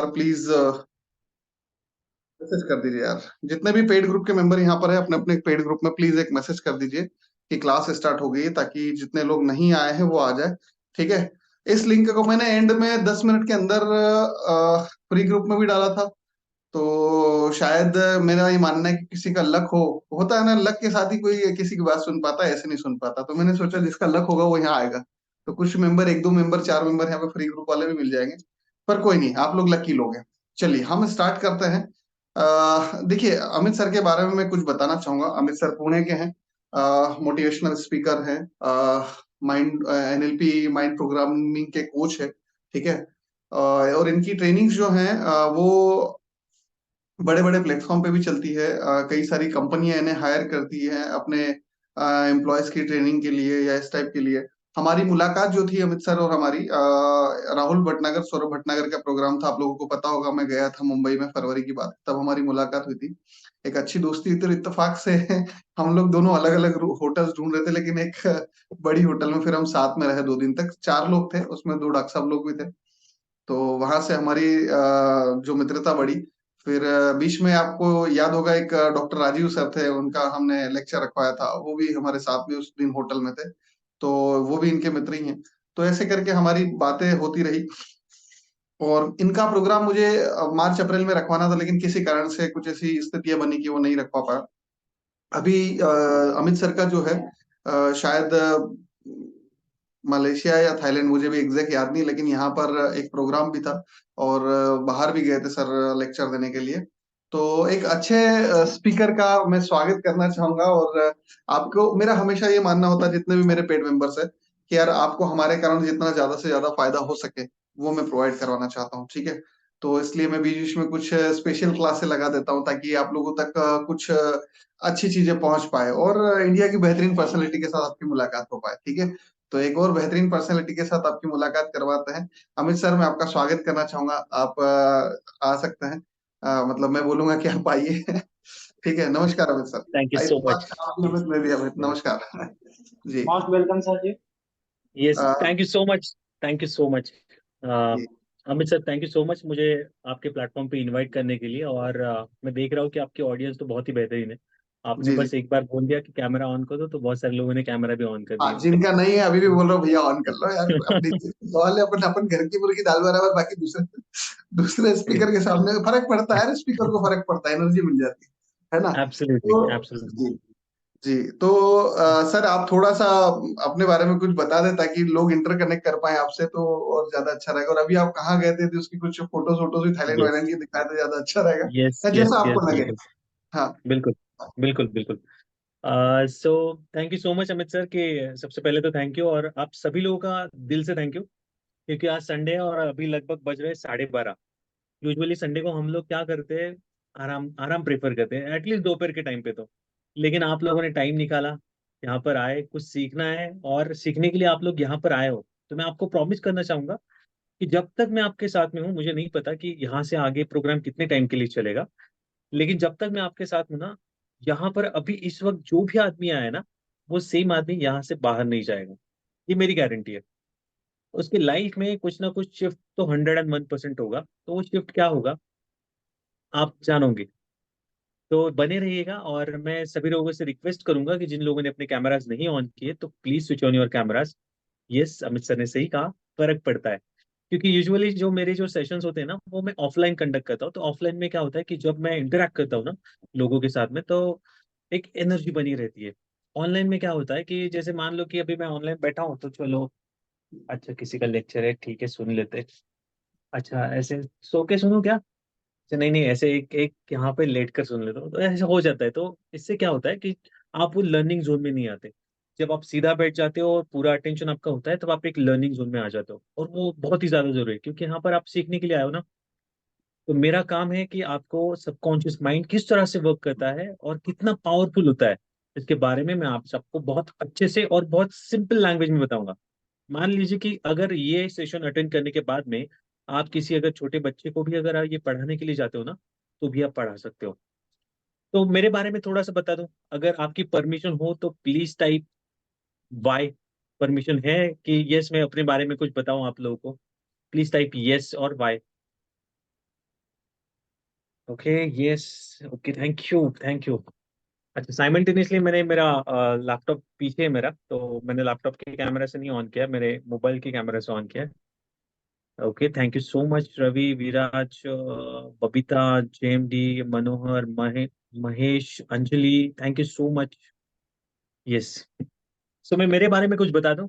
Please message कर दीजिए यार। जितने भी पेड ग्रुप के मेंबर यहाँ पर है, अपने अपने पेड ग्रुप में प्लीज एक मैसेज कर दीजिए कि क्लास स्टार्ट हो गई है, ताकि जितने लोग नहीं आए हैं वो आ जाए। ठीक है। इस लिंक को मैंने एंड में 10 मिनट के अंदर फ्री ग्रुप में भी डाला था। तो शायद मेरा ये मानना है कि किसी का लक हो, होता है ना, लक के साथ ही कोई किसी की बात सुन पाता है, ऐसे नहीं सुन पाता। तो मैंने सोचा जिसका लक होगा वो यहाँ आएगा। तो कुछ मेंबर, एक दो मेंबर, चार मेंबर यहाँ पे फ्री ग्रुप वाले भी मिल जाएंगे। पर कोई नहीं, आप लोग लकी लोग हैं। चलिए हम स्टार्ट करते हैं। देखिए, अमित सर के बारे में मैं कुछ बताना चाहूंगा। अमित सर पुणे के हैं, मोटिवेशनल स्पीकर हैं, माइंड एनएलपी माइंड प्रोग्रामिंग के कोच है। ठीक है। और इनकी ट्रेनिंग्स जो हैं वो बड़े बड़े प्लेटफॉर्म पे भी चलती है। कई सारी कंपनियां इन्हें हायर करती हैं अपने एम्प्लॉयज की ट्रेनिंग के लिए या इस टाइप के लिए। हमारी मुलाकात जो थी अमित सर और हमारी, राहुल भटनागर, सौरभ भटनागर का प्रोग्राम था, आप लोगों को पता होगा। मैं गया था मुंबई में फरवरी की बात, तब हमारी मुलाकात हुई थी। एक अच्छी दोस्ती हुई थी, और इत्तेफाक से हम लोग दोनों अलग अलग होटल्स ढूंढ रहे थे, लेकिन एक बड़ी होटल में फिर हम साथ में रहे 2 दिन तक। 4 लोग थे, उसमें 2 डॉक्टर साहब लोग भी थे। तो वहां से हमारी जो मित्रता बढ़ी। फिर बीच में आपको याद होगा, एक डॉक्टर राजीव सर थे, उनका हमने लेक्चर रखवाया था, वो भी हमारे साथ में उस दिन होटल में थे। तो वो भी इनके मित्र ही हैं। तो ऐसे करके हमारी बातें होती रही। और इनका प्रोग्राम मुझे मार्च अप्रैल में रखवाना था, लेकिन किसी कारण से कुछ ऐसी स्थितियां बनी कि वो नहीं रखवा पाया। अभी अमित सर का जो है, शायद मलेशिया या थाईलैंड, मुझे भी एग्जैक्ट याद नहीं, लेकिन यहाँ पर एक प्रोग्राम भी था। और बाहर भी गए थे सर लेक्चर देने के लिए। तो एक अच्छे स्पीकर का मैं स्वागत करना चाहूंगा। और आपको, मेरा हमेशा ये मानना होता है, जितने भी मेरे पेड मेंबर्स है, कि यार आपको हमारे कारण जितना ज्यादा से ज्यादा फायदा हो सके वो मैं प्रोवाइड करवाना चाहता हूँ। ठीक है। तो इसलिए मैं बीच बीच में कुछ स्पेशल क्लासेस लगा देता हूँ, ताकि आप लोगों तक कुछ अच्छी चीजें पहुंच पाए, और इंडिया की बेहतरीन पर्सनैलिटी के साथ आपकी मुलाकात हो पाए। ठीक है। तो एक और बेहतरीन पर्सनैलिटी के साथ आपकी मुलाकात करवाते हैं। अमित सर, मैं आपका स्वागत करना चाहूंगा। आप आ सकते हैं। मतलब मैं बोलूंगा कि आप आइए। ठीक है। नमस्कार Amit sir. Thank you I so much. आप भी अमित, मैं भी अमित। नमस्कार। जी। Most welcome sir ji. Yes, ah, thank you so much. Thank you so much ji Amit sir, thank you so much मुझे आपके प्लेटफॉर्म पे इनवाइट करने के लिए। और मैं देख रहा हूँ कि आपकी ऑडियंस तो बहुत ही बेहतरीन है। आपने जी जी। बस एक बार बोल दिया कि कैमरा ऑन कर दो, तो बहुत सारे लोगों ने कैमरा भी ऑन कर हाँ, दिया। जिनका नहीं है अभी भी बोल रहा हूँ, भैया ऑन कर लो यार। अपनी सवाल है, अपन अपन घर की मुर्गी दाल बराबर। बाकी दूसरे दूसरे स्पीकर के सामने फर्क पड़ता है, स्पीकर को फर्क पड़ता है, एनर्जी मिल जाती है ना। एब्सोल्युटली, तो एब्सोल्युटली। जी जी। तो सर, आप थोड़ा सा अपने बारे में कुछ बता दें, ताकि लोग इंटरकनेक्ट कर पाए आपसे, तो और ज्यादा अच्छा रहेगा। और अभी आप कहाँ गए थे, उसकी कुछ फोटोज वोटोज भी थाईलैंड यस, वाईलैंड की दिखाए तो ज्यादा अच्छा रहेगा, यस, या यस, जैसा यस, आपको लगे। बिल्कुल, हाँ। बिल्कुल, बिल्कुल, बिल्कुल। So thank you so much Amit sir, कि सबसे पहले तो थैंक यू, और आप सभी लोगों का दिल से थैंक यू। क्योंकि आज संडे है और अभी लगभग बज रहे हैं 12:30। यूजुअली संडे को हम लोग क्या करते हैं, आराम आराम प्रेफर करते हैं, एटलीस्ट दोपहर के टाइम पे तो। लेकिन आप लोगों ने टाइम निकाला, यहाँ पर आए, कुछ सीखना है, और सीखने के लिए आप लोग यहाँ पर आए हो। तो मैं आपको प्रॉमिस करना चाहूंगा कि जब तक मैं आपके साथ में हूँ, मुझे नहीं पता कि यहाँ से आगे प्रोग्राम कितने टाइम के लिए चलेगा, लेकिन जब तक मैं आपके साथ हूँ ना, यहाँ पर अभी इस वक्त जो भी आदमी आया है ना, वो सेम आदमी यहाँ से बाहर नहीं जाएगा। ये मेरी गारंटी है। उसकी लाइफ में कुछ ना कुछ शिफ्ट तो 101% होगा। तो वो शिफ्ट क्या होगा, आप जानोगे। तो बने रहिएगा। और मैं सभी लोगों से रिक्वेस्ट करूंगा कि जिन लोगों ने अपने कैमराज नहीं ऑन किए, तो please switch on your cameras. Yes, Amit sir ने सही कहा, फर्क पड़ता है। क्योंकि यूजुअली जो मेरे जो सेशंस होते हैं ना, वो मैं ऑफलाइन कंडक्ट करता हूँ। तो ऑफलाइन में क्या होता है कि जब मैं इंटरेक्ट करता हूँ ना लोगों के साथ में, तो एक एनर्जी बनी रहती है। ऑनलाइन में क्या होता है कि जैसे मान लो कि अभी मैं ऑनलाइन बैठा हूँ, तो चलो, अच्छा किसी का लेक्चर है, ठीक है, सुन लेते हैं। अच्छा, ऐसे सो के सुनो क्या? अच्छा, नहीं नहीं, ऐसे एक एक यहाँ पे लेट कर सुन लेता हूँ, तो ऐसे हो जाता है। तो इससे क्या होता है कि आप वो लर्निंग जोन में नहीं आते। जब आप सीधा बैठ जाते हो और पूरा अटेंशन आपका होता है, तब आप एक लर्निंग जोन में आ जाते हो, और वो बहुत ही ज्यादा जरूरी है, क्योंकि यहाँ पर आप सीखने के लिए आए हो ना। तो मेरा काम है कि आपको सबकॉन्शियस माइंड किस तरह से वर्क करता है और कितना पावरफुल होता है, इसके बारे में मैं आप सबको बहुत अच्छे से और बहुत सिंपल लैंग्वेज में बताऊंगा। मान लीजिए कि अगर ये सेशन अटेंड करने के बाद में आप किसी अगर छोटे बच्चे को भी अगर आप ये पढ़ाने के लिए जाते हो ना, तो भी आप पढ़ा सकते हो। तो मेरे बारे में थोड़ा सा बता दूं, अगर आपकी परमिशन हो तो प्लीज टाइप वाई। परमिशन है कि यस मैं अपने बारे में कुछ बताऊं आप लोगों को? प्लीज टाइप यस और Y. Okay, yes, okay, thank you. अच्छा, साइमल्टेनियसली मैंने मेरा लैपटॉप पीछे है मेरा, तो मैंने लैपटॉप के कैमरा से नहीं ऑन किया, मेरे मोबाइल के कैमरा से ऑन किया। Okay, thank you so much Ravi, Viraj, Babita, JMD, Manohar, Mahesh, Anjali, thank you so much. Yes. So मैं मेरे बारे में कुछ बता दूं।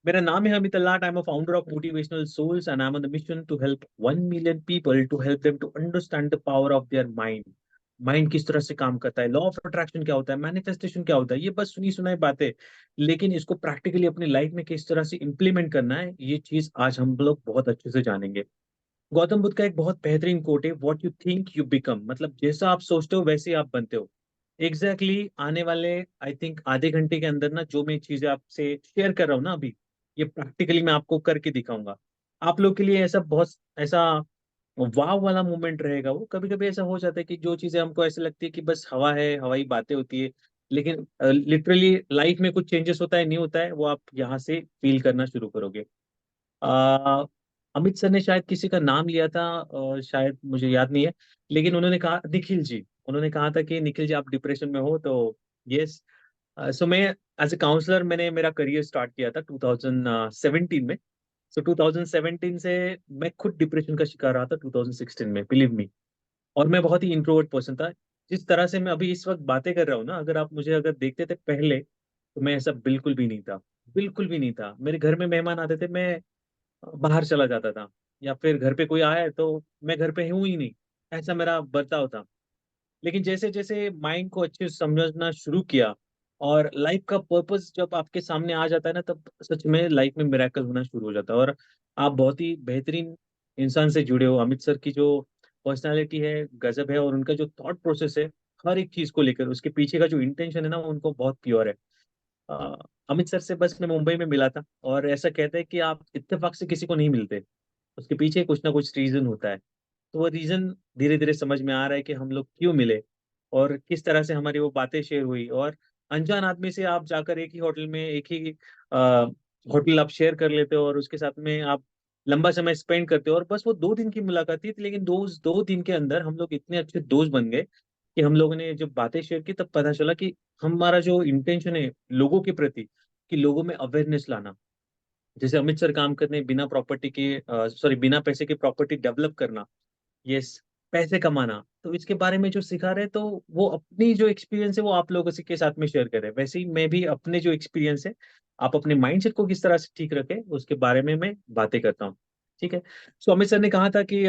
मेरा नाम है Amit Allat, I am a founder of motivational souls and I am on the mission to help 1 million people, to help them to understand the power of their mind. Mind किस तरह से काम करता है, लॉ ऑफ अट्रैक्शन क्या होता है, manifestation क्या होता है, ये बस सुनी सुनाई बातें। लेकिन इसको प्रैक्टिकली अपनी लाइफ में किस तरह से इंप्लीमेंट करना है, ये चीज आज हम लोग बहुत अच्छे से जानेंगे। गौतम बुद्ध का एक बहुत बेहतरीन कोट है, what you think you become, मतलब जैसा आप सोचते हो वैसे ही आप बनते हो। एग्जैक्टली आने वाले आई थिंक आधे घंटे के अंदर ना, जो मैं चीजें आपसे शेयर कर रहा हूँ ना अभी, ये प्रैक्टिकली मैं आपको करके दिखाऊंगा। आप लोग के लिए ऐसा बहुत ऐसा वाव वाला मोमेंट रहेगा वो। कभी कभी ऐसा हो जाता है कि जो चीजें हमको ऐसे लगती है कि बस हवा है, हवाई बातें होती है, लेकिन लिटरली लाइफ में कुछ चेंजेस होता है, नहीं होता है, वो आप यहाँ से फील करना शुरू करोगे। अ, अमित सर ने शायद किसी का नाम लिया था, शायद मुझे याद नहीं है, लेकिन उन्होंने कहा निखिल जी, उन्होंने कहा था कि निखिल जी आप डिप्रेशन में हो, तो यस। सो मैं एज ए काउंसलर मैंने मेरा करियर स्टार्ट किया था 2017 में। सो 2017 से मैं खुद डिप्रेशन का शिकार रहा था 2016 में, बिलीव मी। और मैं बहुत ही इंट्रोवर्ट पर्सन था। जिस तरह से मैं अभी इस वक्त बातें कर रहा हूँ ना, अगर आप मुझे अगर देखते थे पहले, तो मैं ऐसा बिल्कुल भी नहीं था। बिल्कुल भी नहीं था। मेरे घर में मेहमान आते थे, मैं बाहर चला जाता था, या फिर घर पे कोई आया है तो मैं घर पे हूँ ही नहीं, ऐसा मेरा बर्ताव था। लेकिन जैसे जैसे माइंड को अच्छे से समझना शुरू किया, और लाइफ का पर्पस जब आपके सामने आ जाता है ना, तब सच में लाइफ में मिरेकल होना शुरू हो जाता है। और आप बहुत ही बेहतरीन इंसान से जुड़े हो। अमित सर की जो पर्सनालिटी है गजब है, और उनका जो थॉट प्रोसेस है हर एक चीज को लेकर, उसके पीछे का जो इंटेंशन है ना, वो उनको बहुत प्योर है। अ, अमित सर से बस मैं मुंबई में मिला था, और ऐसा कहते हैं कि आप इत्तेफाक से किसी को नहीं मिलते, उसके पीछे कुछ ना कुछ रीजन होता है। तो वो रीजन धीरे धीरे समझ में आ रहा है कि हम लोग क्यों मिले, और किस तरह से हमारी वो बातें शेयर हुई। और अनजान आदमी से आप जाकर एक ही होटल में, एक ही होटल आप शेयर कर लेते हो, और उसके साथ में आप लंबा समय स्पेंड करते हो, और बस वो 2 दिन की मुलाकात थी, लेकिन 2 दिन के अंदर हम लोग इतने अच्छे दोस्त बन गए कि हम लोगों ने जब बातें शेयर की, तब पता चला कि हमारा जो इंटेंशन है लोगों के प्रति, कि लोगों में अवेयरनेस लाना। जैसे अमित सर काम करने बिना प्रॉपर्टी के, सॉरी, बिना पैसे की प्रॉपर्टी डेवलप करना, यस, पैसे कमाना, तो इसके बारे में जो सिखा रहे हैं, तो वो अपनी जो एक्सपीरियंस है वो आप लोगों से के साथ में शेयर करें। वैसे ही मैं भी अपने जो एक्सपीरियंस है, आप अपने माइंडसेट को किस तरह से ठीक रखें उसके बारे में मैं बातें करता हूँ। ठीक है। सो अमित सर ने कहा था कि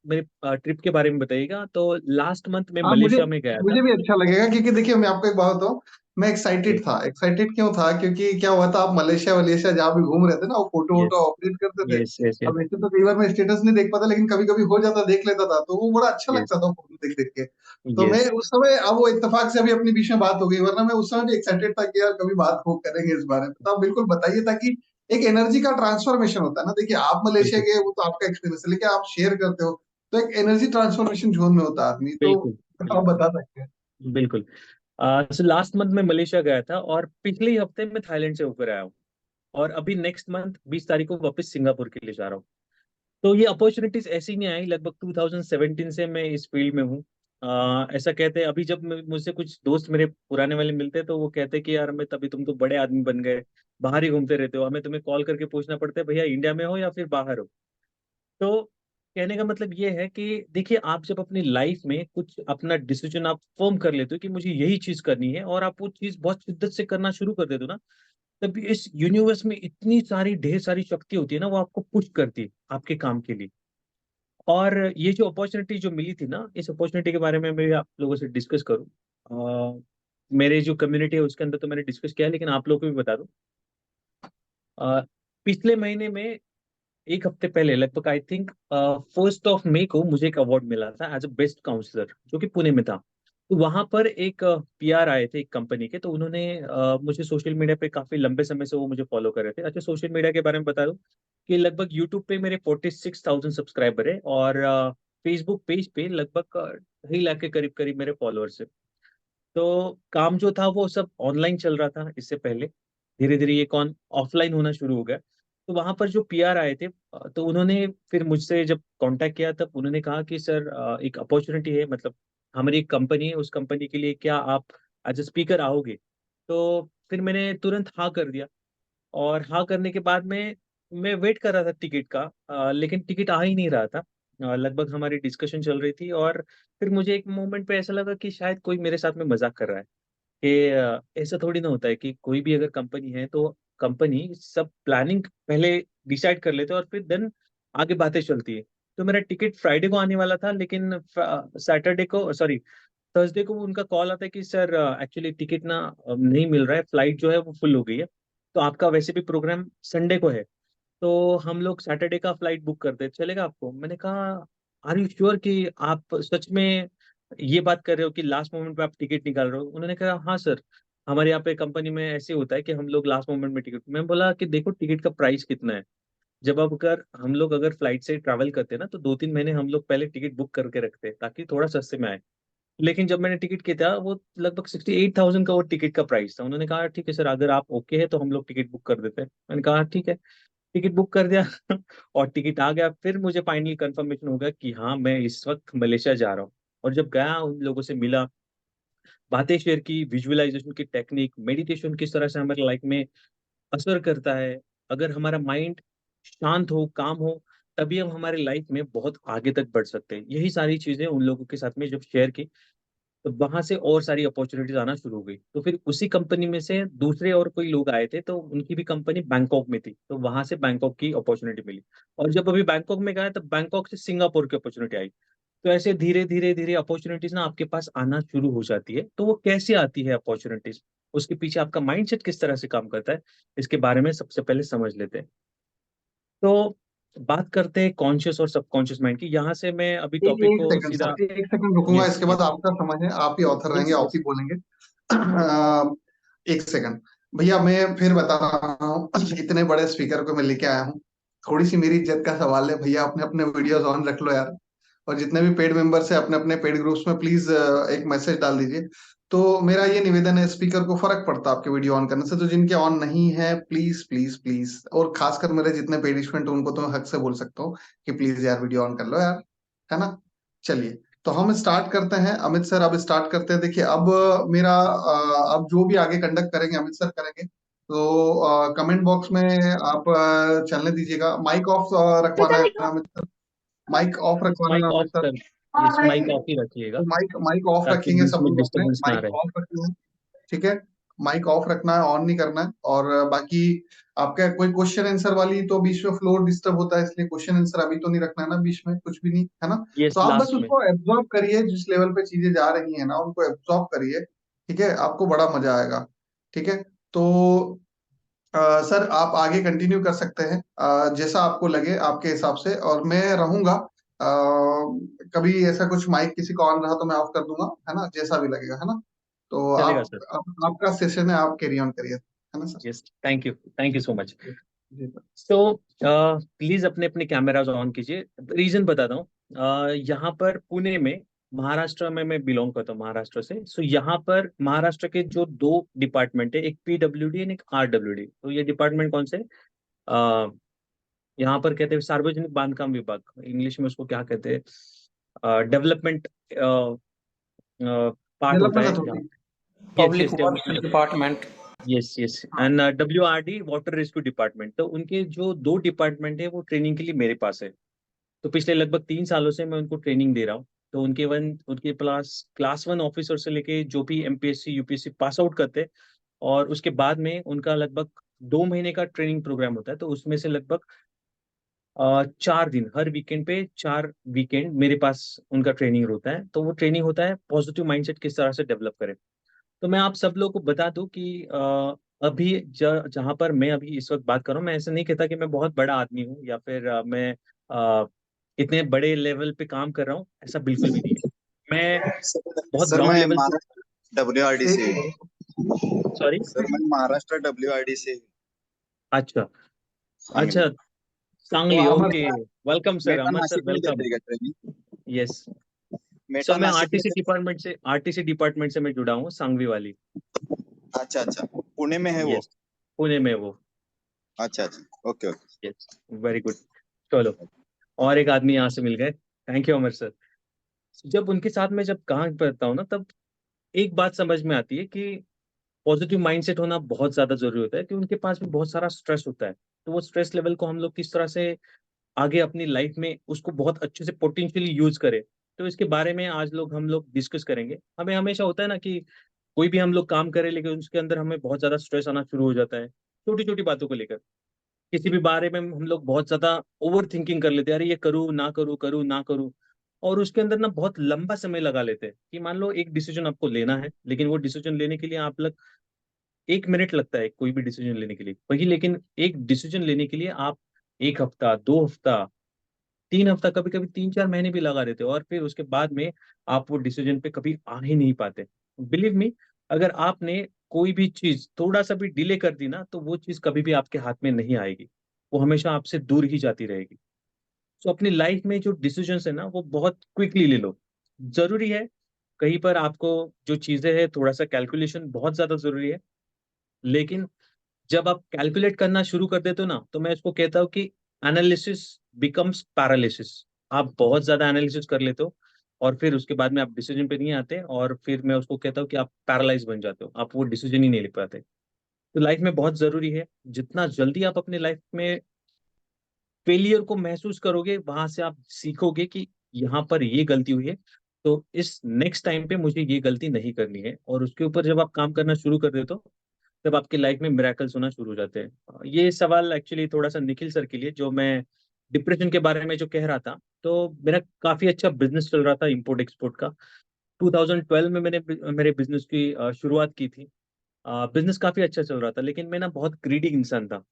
मेरे ट्रिप के बारे में बताइएगा। तो लास्ट मंथ में हाँ, मुझे मलेशिया में गया था। मुझे भी अच्छा लगेगा, क्योंकि देखिए मैं आपको एक बात बताऊं। मैं एक्साइटेड यस, था। एक्साइटेड क्यों था? क्योंकि क्या हुआ था, आप मलेशिया वलेशिया जहाँ भी घूम रहे थे ना, वो फोटो वोटो यस, अपडेट करते थे। यस, यस, अब वैसे तो कई बार मैं स्टेटस नहीं देख पाता, लेकिन कभी कभी हो जाता, देख लेता था, तो वो बड़ा अच्छा यस, लगता था फोटो देख देख के। तो मैं यस, उस समय, अब वो इत्तेफाक से अभी अपने बीच में बात हो गई, वरना मैं उस समय भी एक्साइटेड था कि यार कभी बात हो करेंगे इस बारे में। तो आप बिल्कुल बताइए, ताकि एक एनर्जी का ट्रांसफॉर्मेशन होता है ना। देखिए आप मलेशिया बिल्कुल, गए, वो तो आपका एक्सपीरियंस है, लेकिन आप शेयर करते हो, तो एक एनर्जी ट्रांसफॉर्मेशन जोन में होता है आदमी। तो बिल्कुल, आप बिल्कुल, बता सकते हैं। बिल्कुल। सो लास्ट मंथ में मलेशिया गया था, और पिछले ही हफ्ते में थाईलैंड से होकर आया हूँ। और अभी नेक्स्ट मंथ 20 तारीख को वापस सिंगापुर के लिए जा रहा हूँ। तो ये अपॉर्चुनिटीज ऐसी नहीं आई, लगभग 2017 से मैं इस फील्ड में हूँ। ऐसा कहते हैं, अभी जब मुझसे कुछ दोस्त मेरे पुराने वाले मिलते हैं, तो वो कहते हैं कि यार, मैं तभी तुम तो बड़े आदमी बन गए, बाहर ही घूमते रहते हो, हमें तुम्हें कॉल करके पूछना पड़ता है भैया इंडिया में हो या फिर बाहर हो। तो कहने का मतलब ये है कि देखिए, आप जब अपनी लाइफ में कुछ अपना डिसीजन आप फर्म कर लेते हो कि मुझे यही चीज करनी है, और आप वो चीज बहुत शिद्दत से करना शुरू कर देते हो ना, तब इस यूनिवर्स में इतनी सारी ढेर सारी शक्ति होती है ना, वो आपको पुश करती है आपके काम के लिए। और ये जो अपॉर्चुनिटी जो मिली थी ना, इस अपॉर्चुनिटी के बारे में मैं आप लोगों से डिस्कस करूं। मेरे जो कम्युनिटी है उसके अंदर तो मैंने डिस्कस किया है, लेकिन आप लोगों को भी बता दूं। पिछले महीने में, एक हफ्ते पहले लगभग, आई थिंक 1 मई को मुझे एक अवार्ड मिला था एज अ बेस्ट काउंसलर, जो कि पुणे में था। तो वहां पर एक पीआर आए थे एक कंपनी के, तो उन्होंने मुझे सोशल मीडिया पे काफी लंबे समय से वो मुझे फॉलो कर रहे थे। अच्छा, सोशल मीडिया के बारे में बता दूं कि लगभग यूट्यूब पे मेरे 46,000 सब्सक्राइबर है, और फेसबुक पेज पे लगभग 2.5 लाख के करीब करीब मेरे फॉलोअर्स है। तो काम जो था वो सब ऑनलाइन चल रहा था इससे पहले। धीरे धीरे ये कौन ऑफलाइन होना शुरू हो गया। तो वहां पर जो पीआर आए थे तो उन्होंने फिर मुझसे जब कांटेक्ट किया तब उन्होंने कहा कि सर एक अपॉर्चुनिटी है, मतलब हमारी एक कंपनी है, उस कंपनी के लिए क्या आप एज ए स्पीकर आओगे? तो फिर मैंने तुरंत हाँ कर दिया। और हाँ करने के बाद में मैं वेट कर रहा था टिकट का, लेकिन टिकट आ ही नहीं रहा था। लगभग हमारी डिस्कशन चल रही थी और फिर मुझे एक मोमेंट पे ऐसा लगा कि शायद कोई मेरे साथ में मजाक कर रहा है कि ऐसा थोड़ी ना होता है कि कोई भी अगर कंपनी है तो कंपनी सब प्लानिंग पहले डिसाइड कर लेते हैं और फिर देन आगे बातें चलती है। तो मेरा टिकट फ्राइडे को आने वाला था, लेकिन सैटरडे को, सॉरी, थर्सडे को उनका कॉल आता है कि सर एक्चुअली टिकट ना नहीं मिल रहा है, फ्लाइट जो है वो फुल हो गई है, तो आपका वैसे भी प्रोग्राम संडे को है, तो हम लोग सैटरडे का फ्लाइट बुक करते हैं, चलेगा आपको? मैंने कहा आर यू श्योर कि आप सच में ये बात कर रहे हो कि लास्ट मोमेंट पे आप टिकट निकाल रहे हो? उन्होंने कहा हाँ सर, हमारे यहाँ पे कंपनी में ऐसे होता है कि हम लोग लास्ट मोमेंट में टिकट। मैं बोला कि देखो टिकट का प्राइस कितना है। जब अब अगर हम लोग अगर फ्लाइट से ट्रैवल करते हैं ना, तो 2-3 महीने हम लोग पहले टिकट बुक करके रखते हैं ताकि थोड़ा सस्ते में आए। लेकिन जब मैंने टिकट किया था वो लगभग 68,000 का वो टिकट का प्राइस था। उन्होंने कहा ठीक है सर, अगर आप ओके है तो हम लोग टिकट बुक कर देते हैं। मैंने कहा ठीक है, टिकट बुक कर दिया और टिकट आ गया। फिर मुझे फाइनली कंफर्मेशन हो गया कि हाँ मैं इस वक्त मलेशिया जा रहा हूँ। और जब गया, उन लोगों से मिला, बातें शेयर की, विजुअलाइजेशन की टेक्निक, मेडिटेशन किस तरह से हमारे लाइफ में असर करता है, अगर हमारा माइंड शांत हो, काम हो, तभी हम हमारे लाइफ में बहुत आगे तक बढ़ सकते हैं। यही सारी चीजें उन लोगों के साथ में जब शेयर की, तो वहां से और सारी अपॉर्चुनिटीज आना शुरू हो गई। तो फिर उसी कंपनी में से दूसरे और कोई लोग आए थे, तो उनकी भी कंपनी बैंकॉक में थी, तो वहां से बैंकॉक की अपॉर्चुनिटी मिली। और जब अभी बैंकॉक में गया, तब बैंकॉक से सिंगापुर की अपॉर्चुनिटी आई। तो ऐसे धीरे धीरे धीरे अपॉर्चुनिटीज ना आपके पास आना शुरू हो जाती है। तो वो कैसे आती है अपॉर्चुनिटीज, उसके पीछे आपका माइंडसेट किस तरह से काम करता है, इसके बारे में सबसे पहले समझ लेते हैं। तो बात करते हैं कॉन्शियस और सबकॉन्शियस माइंड की। यहाँ से मैं अभी एक टॉपिक एक को सेकंड सीधा। सर, एक सेकंड रुकूंगा, यस इसके बाद यस आपका समय है, आप ही ऑथर रहेंगे, यस आप ही यस। बोलेंगे। एक सेकंड भैया, मैं फिर बता रहा हूँ, इतने बड़े स्पीकर को मैं लेके आया हूँ, थोड़ी सी मेरी इज्जत का सवाल है भैया, अपने अपने वीडियोस ऑन रख लो यार। और जितने भी पेड मेंबर्स है अपने अपने पेड ग्रुप्स में प्लीज एक मैसेज डाल दीजिए। तो मेरा ये निवेदन है, स्पीकर को फर्क पड़ता है आपके वीडियो ऑन करने से, तो जिनके ऑन नहीं है प्लीज प्लीज प्लीज, और खासकर मेरे जितने पेड स्टूडेंट उनको तो मैं हक से बोल सकता हूँ कि प्लीज यार वीडियो ऑन कर लो यार, है ना। चलिए, तो हम स्टार्ट करते हैं। अमित सर अब स्टार्ट करते हैं। देखिए अब मेरा अब जो भी आगे कंडक्ट करेंगे अमित सर करेंगे, तो कमेंट बॉक्स में आप चलने दीजिएगा। माइक ऑफ रखवाना है ना Amit sir? Mic off yes रखवाना है माइक ना off Amit sir. Yes sir? Mic off ही रखिएगा तो माइक माइक ऑफ ताकि रखेंगे बीच सब में लोग अपने, डिस्टरबेंस ना माइक रहे। ऑफ रखना है, ठीक है। माइक ऑफ रखना है, ऑन नहीं करना है। और बाकी आपका कोई क्वेश्चन आंसर वाली तो बीच में फ्लोर डिस्टर्ब होता है, इसलिए क्वेश्चन आंसर अभी तो नहीं रखना है ना, बीच में कुछ भी नहीं, है ना। यस तो आप बस लास्ट में। उसको एब्जॉर्ब करिए, जिस लेवल पे चीजें जा रही है ना उनको एब्जॉर्ब करिए, ठीक है, आपको बड़ा मजा आएगा। ठीक है, तो सर आप आगे कंटिन्यू कर सकते हैं, जैसा आपको लगे आपके हिसाब से, और मैं रहूंगा। कभी ऐसा कुछ माइक किसी का ऑन रहा तो मैं ऑफ कर दूंगा, है ना, जैसा भी लगेगा, है ना। तो चलेगा आप सर। आपका सेशन है, आप कैरी ऑन करिए, है ना sir. Yes, thank you so much. जी जी सर। सो प्लीज अपने अपने कैमराज ऑन कीजिए। रीजन बताता हूँ। यहाँ पर पुणे में, महाराष्ट्र में मैं बिलोंग करता हूँ, महाराष्ट्र से। सो यहाँ पर महाराष्ट्र के जो दो डिपार्टमेंट है, एक पीडब्ल्यूडी एंड एक आरडब्ल्यूडी। तो ये डिपार्टमेंट कौन से? अ, यहाँ पर कहते हैं सार्वजनिक बांधकाम विभाग, इंग्लिश में उसको क्या कहते हैं, डेवलपमेंट पार्ट होता डेवलपमेंट है यहाँ। Authority. Yes public yes, works development. Department. Yes yes, हाँ। And W water rescue department. तो उनके जो दो डिपार्टमेंट है वो ट्रेनिंग के लिए मेरे पास है। तो पिछले लगभग 3 सालों से मैं उनको ट्रेनिंग दे रहा हूँ। तो उनके प्लस क्लास 1 ऑफिसर से लेके जो भी एमपीएससी यूपीएससी पास आउट करते हैं, और उसके बाद में उनका लगभग 2 महीने का ट्रेनिंग प्रोग्राम होता है। तो उसमें से लगभग 4 दिन, हर वीकेंड पे 4 वीकेंड मेरे पास उनका ट्रेनिंग होता है। तो वो ट्रेनिंग होता है पॉजिटिव माइंडसेट किस तरह से डेवलप करें। तो मैं आप सब लोगों को बता दूं कि अभी जहाँ पर मैं अभी इस वक्त बात कर रहा हूँ, मैं ऐसा नहीं कहता कि मैं बहुत बड़ा आदमी हूँ या फिर मैं अ, इतने बड़े लेवल पे काम कर रहा हूँ, ऐसा बिल्कुल भी नहीं है। मैं बहुत सर ग्राउंड मैं लेवल पे। महाराष्ट्र डब्ल्यूआरडी एक से सेकंड, सॉरी। सर मैं महाराष्ट्र डब्ल्यूआरडी से अच्छा सांगली। अच्छा, तो सांगली, आप ओके। वेलकम सर, मेटा अमर सर, नाशिक में वेलकम। देते हैं क्या ट्रेनिंग? यस सर, मेटा मैं नाशिक में आरटीसी डिपार्टमेंट से मैं जुड़ा हूँ, सांगवी वाली। अच्छा अच्छा, पुणे में है वो। यस, पुणे में वो। अच्छा अच्छा। Okay okay. Yes, very good. चलो, और एक आदमी यहाँ से मिल गए। Thank you Amar sir. जब उनके साथ में जब काम करता हूँ ना, तब एक बात समझ में आती है कि पॉजिटिव माइंडसेट होना बहुत ज्यादा जरूरी होता है, कि उनके पास भी बहुत सारा स्ट्रेस होता है। तो वो स्ट्रेस लेवल को हम लोग किस तरह से आगे अपनी लाइफ में उसको बहुत अच्छे से पोटेंशियली यूज करें, तो इसके बारे में आज हम लोग डिस्कस करेंगे। हमें हमेशा होता है ना कि कोई भी हम लोग काम करें, लेकिन उसके अंदर हमें बहुत ज्यादा स्ट्रेस आना शुरू हो जाता है छोटी छोटी बातों को लेकर। किसी भी बारे में हम लोग बहुत ज्यादा ओवर थिंकिंग कर लेते हैं, अरे ये करूँ ना करूँ, करूँ ना करूँ। और उसके अंदर ना बहुत लंबा समय लगा लेते हैं, कि मान लो एक डिसीजन आपको लेना है, लेकिन वो डिसीजन लेने के लिए आप लग 1 मिनट लगता है कोई भी डिसीजन लेने के लिए वही, लेकिन एक डिसीजन लेने के लिए आप 1 हफ्ता, 2 हफ्ता, 3 हफ्ता, कभी कभी 3-4 महीने भी लगा देते हो, और फिर उसके बाद में आप वो डिसीजन पे कभी आ ही नहीं पाते। बिलीव मी, अगर आपने कोई भी चीज थोड़ा सा भी डिले कर दी ना, तो वो चीज कभी भी आपके हाथ में नहीं आएगी, वो हमेशा आपसे दूर ही जाती रहेगी। तो अपनी लाइफ में जो डिसीजंस है ना, वो बहुत क्विकली ले लो। जरूरी है कहीं पर आपको जो चीजें है, थोड़ा सा कैलकुलेशन बहुत ज्यादा जरूरी है, लेकिन जब आप कैलकुलेट करना शुरू कर देते हो ना, तो मैं इसको कहता हूँ कि एनालिसिस बिकम्स पैरालिसिस। आप बहुत ज्यादा एनालिसिस कर लेते हो, और फिर उसके बाद में आप डिसीजन पे नहीं आते, और फिर मैं उसको कहता हूँ कि आप पैरालाइज बन जाते हो, आप वो डिसीजन ही नहीं ले पाते। तो लाइफ में बहुत जरूरी है, जितना जल्दी आप अपने लाइफ में फेलियर को महसूस करोगे, वहां से आप सीखोगे कि यहाँ पर ये गलती हुई है, तो इस नेक्स्ट टाइम पे मुझे ये गलती नहीं करनी है, और उसके ऊपर जब आप काम करना शुरू कर देते हो, तब आपकी लाइफ में मिराकल्स होना शुरू हो जाते हैं। ये सवाल एक्चुअली थोड़ा सा निखिल सर के लिए, जो मैं डिप्रेशन के बारे में जो कह रहा था, तो मेरा काफी अच्छा बिजनेस चल रहा था इम्पोर्ट एक्सपोर्ट का। 2012 में मैंने मेरे बिजनेस की शुरुआत की थी। बिजनेस काफी अच्छा चल रहा था, लेकिन मैं ना बहुत ग्रीडी इंसान था।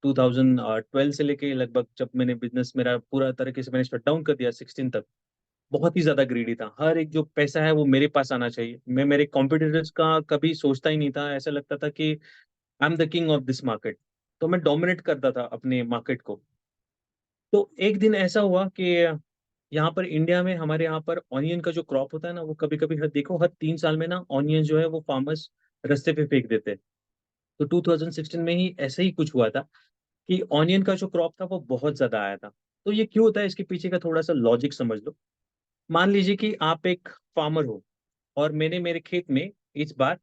2012 से लेके लगभग जब मैंने बिजनेस मेरा पूरा तरीके से मैंने शट डाउन कर दिया 16 तक, बहुत ही ज्यादा ग्रीडी था। हर एक जो पैसा है वो मेरे पास आना चाहिए। मैं मेरे कॉम्पिटिटर्स का कभी सोचता ही नहीं था, ऐसा लगता था कि I am the king of this market. तो मैं डोमिनेट करता था अपने मार्केट को। तो एक दिन ऐसा हुआ कि यहाँ पर इंडिया में, हमारे यहाँ पर ऑनियन का जो क्रॉप होता है ना, वो कभी कभी हर देखो हर 3 साल में ना ऑनियन जो है वो फार्मर्स रास्ते पे फेंक देते हैं। तो 2016 में ही ऐसा ही कुछ हुआ था, कि ऑनियन का जो क्रॉप था वो बहुत ज्यादा आया था। तो ये क्यों होता है, इसके पीछे का थोड़ा सा लॉजिक समझ लो। मान लीजिए कि आप एक फार्मर हो, और मैंने मेरे खेत में इस बार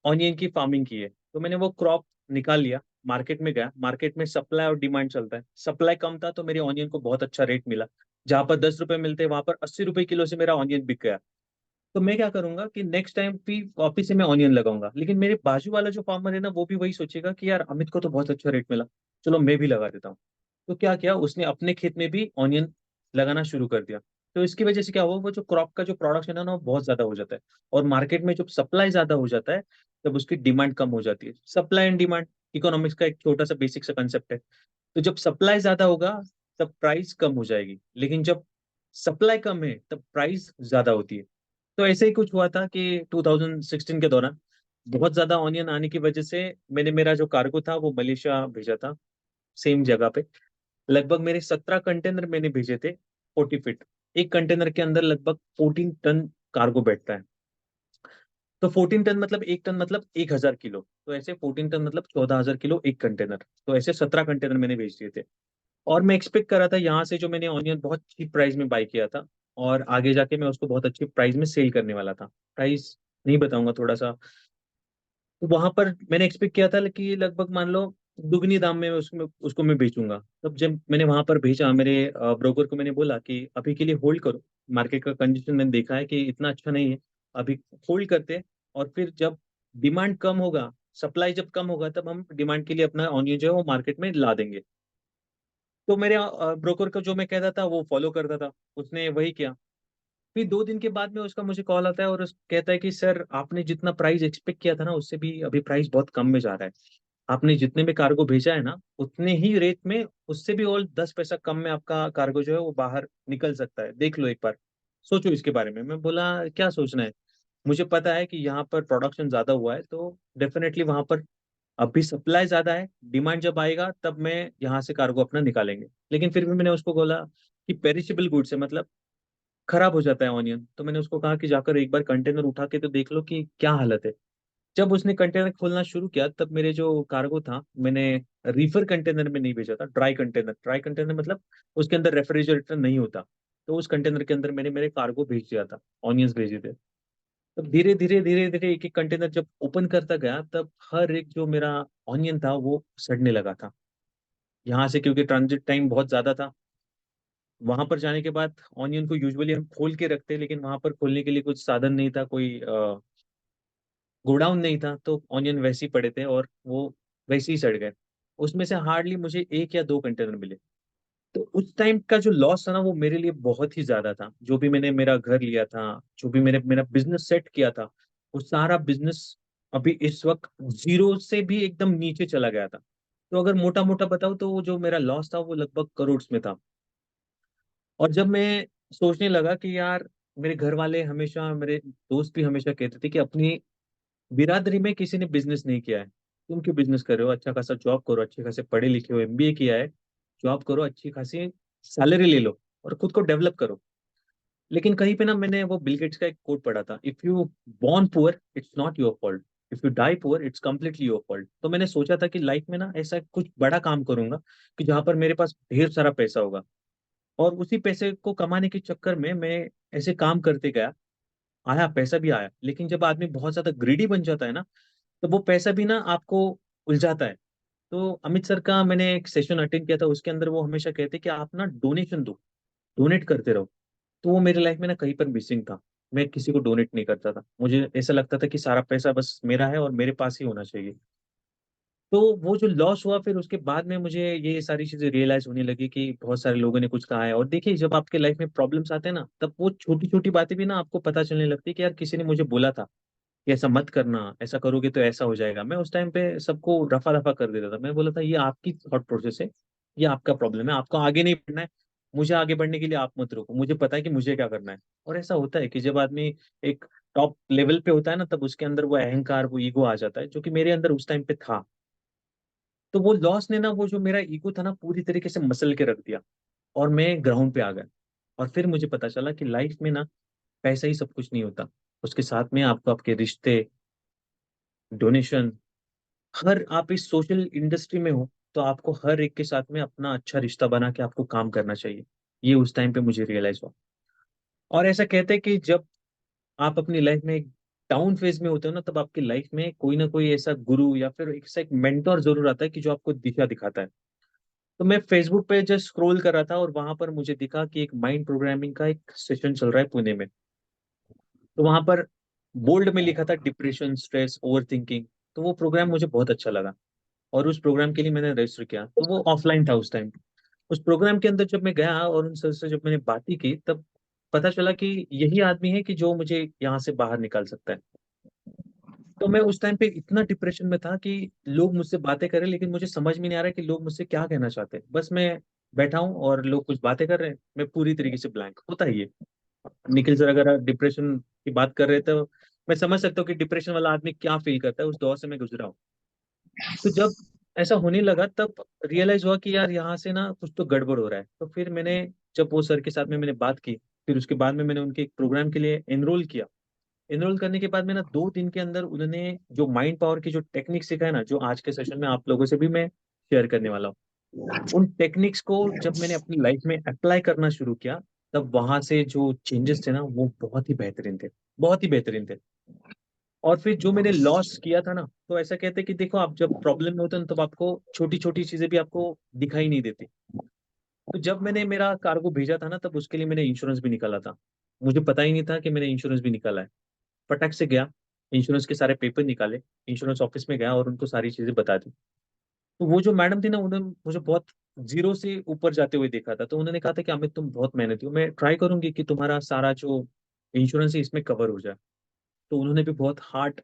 ऑनियन की फार्मिंग की है। तो मैंने वो क्रॉप निकाल लिया, मार्केट में गया, मार्केट में सप्लाई और डिमांड चलता है। सप्लाई कम था तो मेरे ऑनियन को बहुत अच्छा रेट मिला। जहां पर 10 रुपए मिलते वहां पर 80 रुपए किलो से मेरा ऑनियन बिक गया। तो मैं क्या करूंगा कि नेक्स्ट टाइम भी वापिस से मैं ऑनियन लगाऊंगा, लेकिन मेरे बाजू वाला जो फार्मर है ना, वो भी वही सोचेगा कि यार अमित को तो बहुत अच्छा रेट मिला, चलो मैं भी लगा देता हूँ। तो क्या किया उसने, अपने खेत में भी ऑनियन लगाना शुरू कर दिया। तो इसकी वजह से क्या हुआ, वो जो क्रॉप का जो प्रोडक्शन है ना, वो बहुत ज्यादा हो जाता है। और मार्केट में जब सप्लाई ज्यादा हो जाता है, तब उसकी डिमांड कम हो जाती है। सप्लाई एंड डिमांड इकोनॉमिक्स का एक छोटा सा बेसिक सा कंसेप्ट है। तो जब सप्लाई ज्यादा होगा, तब प्राइस कम हो जाएगी, लेकिन जब सप्लाई कम है तब प्राइस ज्यादा होती है। तो ऐसे ही कुछ हुआ था कि 2016 के दौरान बहुत ज्यादा ऑनियन आने की वजह से मैंने मेरा जो कार्गो था वो मलेशिया भेजा था, सेम जगह पे। लगभग मेरे 17 कंटेनर मैंने भेजे थे, 40 फीट। एक कंटेनर के अंदर लगभग 14 टन कार्गो बैठता है। तो 14 टन मतलब 1 टन मतलब 1,000 किलो, तो ऐसे 14 टन मतलब 14,000 किलो एक कंटेनर। तो ऐसे 17 कंटेनर मैंने भेज दिए थे। और मैं एक्सपेक्ट कर रहा था यहाँ से जो मैंने ऑनियन बहुत चीप प्राइस में बाई किया था, और आगे जाके मैं उसको बहुत अच्छी प्राइस में सेल करने वाला था। प्राइस नहीं बताऊंगा थोड़ा सा। तो वहां पर मैंने एक्सपेक्ट किया था कि लगभग मान लो दुगनी दाम में उसको उसको मैं बेचूंगा। तब जब मैंने वहां पर भेजा, मेरे ब्रोकर को मैंने बोला कि अभी के लिए होल्ड करो, मार्केट का कंडीशन मैंने देखा है कि इतना अच्छा नहीं है, अभी होल्ड करते हैं। और फिर जब डिमांड कम होगा, सप्लाई जब कम होगा, तब हम डिमांड के लिए अपना ऑनियन जो है वो मार्केट में ला देंगे। तो मेरे ब्रोकर का जो मैं कहता था वो फॉलो करता था, उसने वही किया। फिर 2 दिन के बाद में उसका मुझे कॉल आता है, और उस कहता है कि सर आपने जितना प्राइस एक्सपेक्ट किया था ना, उससे भी अभी प्राइस बहुत कम में जा रहा है। आपने जितने में कार्गो भेजा है ना, उतने ही रेट में, उससे भी और 10 पैसा कम में आपका कार्गो जो है वो बाहर निकल सकता है, देख लो एक बार, सोचो इसके बारे में। मैं बोला क्या सोचना है, मुझे पता है कि यहाँ पर प्रोडक्शन ज्यादा हुआ है, तो डेफिनेटली वहां पर अभी सप्लाई ज्यादा है, डिमांड जब आएगा तब मैं यहाँ से कार्गो अपना निकालेंगे। लेकिन फिर भी मैंने उसको बोला कि पेरिशेबल गुड्स है, मतलब खराब हो जाता है ऑनियन। तो मैंने उसको कहा कि जाकर एक बार कंटेनर उठा के तो देख लो कि क्या हालत है। जब उसने कंटेनर खोलना शुरू किया तब मेरे जो कार्गो था, मैंने रीफर कंटेनर में नहीं भेजा था, ड्राई कंटेनर मतलब उसके अंदर रेफ्रिजरेटर नहीं होता, तो उस कंटेनर के अंदर मैंने मेरे कार्गो भेज दिया था, ऑनियंस भेजे थे। तब धीरे धीरे एक एक कंटेनर जब ओपन करता गया तब हर एक जो मेरा ऑनियन था वो सड़ने लगा था। यहाँ से क्योंकि ट्रांजिट टाइम बहुत ज्यादा था, वहां पर जाने के बाद ऑनियन को यूजुअली हम खोल के रखते हैं, लेकिन वहां पर खोलने के लिए कुछ साधन नहीं था, कोई गोडाउन नहीं था, तो ऑनियन वैसे ही पड़े थे और वो वैसे ही सड़ गए। उसमें से हार्डली मुझे एक या दो कंटेनर मिले। तो उस टाइम का जो लॉस था ना वो मेरे लिए बहुत ही ज्यादा था। जो भी मैंने मेरा घर लिया था, जो भी मैंने मेरा बिजनेस सेट किया था, वो सारा बिजनेस अभी इस वक्त जीरो से भी एकदम नीचे चला गया था। तो अगर मोटा मोटा बताऊं तो वो जो मेरा लॉस था वो लगभग करोड़ में था। और जब मैं सोचने लगा कि यार, मेरे घर वाले हमेशा, मेरे दोस्त भी हमेशा कहते थे कि अपनी बिरादरी में किसी ने बिजनेस नहीं किया है, तुम क्यों बिजनेस कर रहे हो, अच्छा खासा जॉब करो, अच्छे खासे पढ़े लिखे हो, एमबीए किया है, जॉब करो, अच्छी खासी सैलरी ले लो और खुद को डेवलप करो। लेकिन कहीं पे ना मैंने वो बिल गेट्स का एक कोट पढ़ा था, if you born poor it's not your fault, if you die poor it's completely your fault. तो मैंने सोचा था कि लाइफ में ना ऐसा कुछ बड़ा काम करूंगा कि जहां पर मेरे पास ढेर सारा पैसा होगा, और उसी पैसे को कमाने के चक्कर में मैं ऐसे काम करते गया। आया, पैसा भी आया, लेकिन जब आदमी बहुत ज्यादा ग्रीडी बन जाता है ना, तो वो पैसा भी ना आपको उलझाता है। तो अमित सर का मैंने एक सेशन अटेंड किया था, उसके अंदर वो हमेशा कहते कि आप ना डोनेशन दो, डोनेट करते रहो। तो वो मेरे लाइफ में ना कहीं पर मिसिंग था। मैं किसी को डोनेट नहीं करता था, मुझे ऐसा लगता था कि सारा पैसा बस मेरा है और मेरे पास ही होना चाहिए। तो वो जो लॉस हुआ, फिर उसके बाद में मुझे ये सारी चीजें रियलाइज होने लगी कि बहुत सारे लोगों ने कुछ कहा है। और देखिए, जब आपके लाइफ में प्रॉब्लम्स आते हैं ना, तब वो छोटी छोटी बातें भी ना आपको पता चलने लगती है कि यार, किसी ने मुझे बोला था कि ऐसा मत करना, ऐसा करोगे तो ऐसा हो जाएगा। मैं उस टाइम पे सबको रफा दफा कर देता था। मैं बोला था ये आपकी थॉट प्रोसेस है, ये आपका प्रॉब्लम है, आपको आगे नहीं बढ़ना है, मुझे आगे बढ़ने के लिए आप मत रोको, मुझे पता है कि मुझे क्या करना है। और ऐसा होता है कि जब आदमी एक टॉप लेवल पे होता है ना, तब उसके अंदर वो अहंकार, वो ईगो आ जाता है, जो कि मेरे अंदर उस टाइम पे था। तो वो लॉस ने ना वो जो मेरा ईगो था ना पूरी तरीके से मसल के रख दिया, और मैं ग्राउंड पे आ गया। और फिर मुझे पता चला कि लाइफ में ना पैसा ही सब कुछ नहीं होता, उसके साथ में आपको आपके रिश्ते, डोनेशन, हर, आप इस सोशल इंडस्ट्री में हो तो आपको हर एक के साथ में अपना अच्छा रिश्ता बना के आपको काम करना चाहिए। ये उस टाइम पे मुझे रियलाइज हुआ। और ऐसा कहते हैं कि जब आप अपनी लाइफ में एक डाउन फेज में होते हो ना, तब आपकी लाइफ में कोई ना कोई ऐसा गुरु या फिर ऐसा एक मेंटोर जरूर आता है कि जो आपको दिशा दिखाता है। तो मैं फेसबुक पे जस्ट स्क्रॉल कर रहा था और वहां पर मुझे दिखा कि एक माइंड प्रोग्रामिंग का एक सेशन चल रहा है पुणे में। तो वहां पर बोल्ड में लिखा था डिप्रेशन, स्ट्रेस, ओवर थिंकिंग। तो वो प्रोग्राम मुझे बहुत अच्छा लगा, और उस प्रोग्राम के लिए मैंने रजिस्टर किया। तो वो ऑफलाइन था उस टाइम। उस प्रोग्राम के अंदर जब मैं गया और उन सर से जब मैंने बातें की, तब पता चला कि यही आदमी है कि जो मुझे यहाँ से बाहर निकाल सकता है। तो मैं उस टाइम पे इतना डिप्रेशन में था कि लोग मुझसे बातें कर रहे हैं, लेकिन मुझे समझ में नहीं आ रहा कि लोग मुझसे क्या कहना चाहते हैं। बस मैं बैठा हूँ और लोग कुछ बातें कर रहे हैं, मैं पूरी तरीके से ब्लैंक। होता ही है। निखिल सर अगर डिप्रेशन की बात कर रहे थे, तो मैं समझ सकता हूँ कि डिप्रेशन वाला आदमी क्या फील करता है, उस दौर से मैं गुजरा हूँ। तो जब ऐसा होने लगा तब रियलाइज हुआ कि यार, यहाँ से ना कुछ तो गड़बड़ हो रहा है। तो फिर मैंने, जब वो सर के साथ में मैंने बात की, फिर उसके बाद में मैंने उनके एक प्रोग्राम के लिए एनरोल किया। एनरोल करने के बाद में ना 2 दिन के अंदर उन्होंने जो माइंड पावर की जो टेक्निक सिखाया ना, जो आज के सेशन में आप लोगों से भी मैं शेयर करने वाला हूँ, उन टेक्निक्स को जब मैंने अपनी लाइफ में अप्लाई करना शुरू किया, तब वहां से जो चेंजेस थे ना वो बहुत ही बेहतरीन थे, बहुत ही बेहतरीन थे। और फिर जो मैंने लॉस किया था ना, तो ऐसा कहते हैं कि देखो, आप जब प्रॉब्लम में होते हैं ना, तब आपको छोटी छोटी चीजें भी आपको दिखाई नहीं देती। तो जब मैंने मेरा कार्गो भेजा था ना, तब उसके लिए मैंने इंश्योरेंस भी निकाला था। मुझे पता ही नहीं था कि मैंने इंश्योरेंस भी निकाला है। फटक से गया, इंश्योरेंस के सारे पेपर निकाले, इंश्योरेंस ऑफिस में गया और उनको सारी चीजें बता दी। तो वो जो मैडम थी ना, उन्होंने मुझे बहुत जीरो से ऊपर जाते हुए देखा था। तो उन्होंने कहा था कि अमित, तुम बहुत मेहनती हो, मैं ट्राई करूंगी कि तुम्हारा सारा जो इंश्योरेंस है इसमें कवर हो जाए। तो उन्होंने भी बहुत हार्ड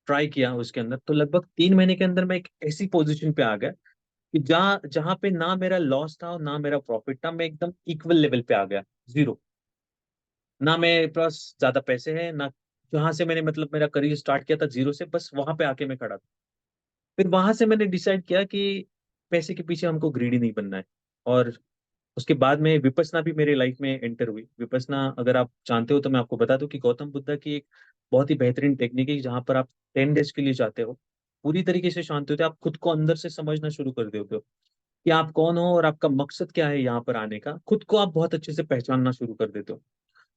ट्राई किया उसके अंदर। तो लगभग 3 महीने के अंदर मैं एक ऐसी पोजीशन पे आ गया कि जहाँ जहाँ पे ना मेरा लॉस था और ना मेरा प्रॉफिट था, मैं एकदम इक्वल लेवल पे आ गया, जीरो। ना मेरे पास ज्यादा पैसे हैं, ना जहां से मैंने मतलब मेरा करियर स्टार्ट किया था जीरो से, बस वहां पे आके मैं खड़ा था। फिर वहां से मैंने डिसाइड किया कि पैसे के पीछे हमको ग्रीडी नहीं बनना है। और उसके बाद में विपसना भी मेरे लाइफ में एंटर हुई। विपसना अगर आप जानते हो तो मैं आपको बता दूं कि गौतम बुद्धा की एक बहुत ही बेहतरीन टेक्निक है, जहाँ पर आप 10 डेज के लिए जाते हो, पूरी तरीके से शांत होते हो, आप खुद को अंदर से समझना शुरू कर देते हो कि आप कौन हो और आपका मकसद क्या है यहाँ पर आने का। खुद को आप बहुत अच्छे से पहचानना शुरू कर देते हो।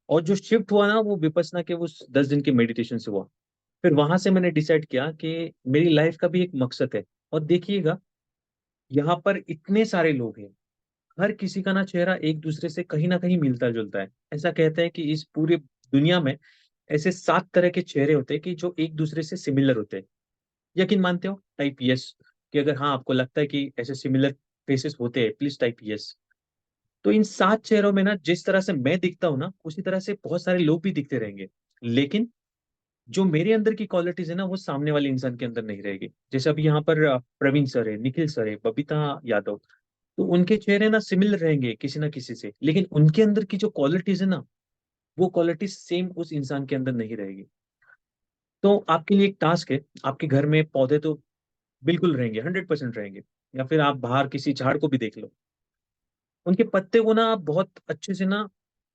और जो शिफ्ट हुआ ना, वो विपसना के उस 10 दिन के मेडिटेशन से हुआ। फिर वहां से मैंने डिसाइड किया कि मेरी लाइफ का भी एक मकसद है। और देखिएगा, यहाँ पर इतने सारे लोग हैं, हर किसी का ना चेहरा एक दूसरे से कहीं ना कहीं मिलता जुलता है। ऐसा कहते हैं कि इस पूरे दुनिया में ऐसे 7 तरह के चेहरे होते हैं कि जो एक दूसरे से सिमिलर होते हैं। यकीन मानते हो? Type yes. कि अगर हाँ, आपको लगता है कि ऐसे सिमिलर फेसेस होते हैं, प्लीज टाइप यस। तो इन 7 चेहरों में ना, जिस तरह से मैं दिखता हूँ ना, उसी तरह से बहुत सारे लोग भी दिखते रहेंगे। लेकिन जो मेरे अंदर की क्वालिटीज है ना, वो सामने वाले इंसान के अंदर नहीं रहेगी। जैसे अभी यहाँ पर प्रवीण सर है, निखिल सर है, बबीता यादव, तो उनके चेहरे ना सिमिलर रहेंगे किसी ना किसी से, लेकिन उनके अंदर की जो क्वालिटीज है ना, वो क्वालिटीज सेम उस इंसान के अंदर नहीं रहेगी। तो आपके लिए एक टास्क है, आपके घर में पौधे तो बिल्कुल रहेंगे, 100% रहेंगे। या फिर आप बाहर किसी झाड़ को भी देख लो, उनके पत्ते को ना आप बहुत अच्छे से ना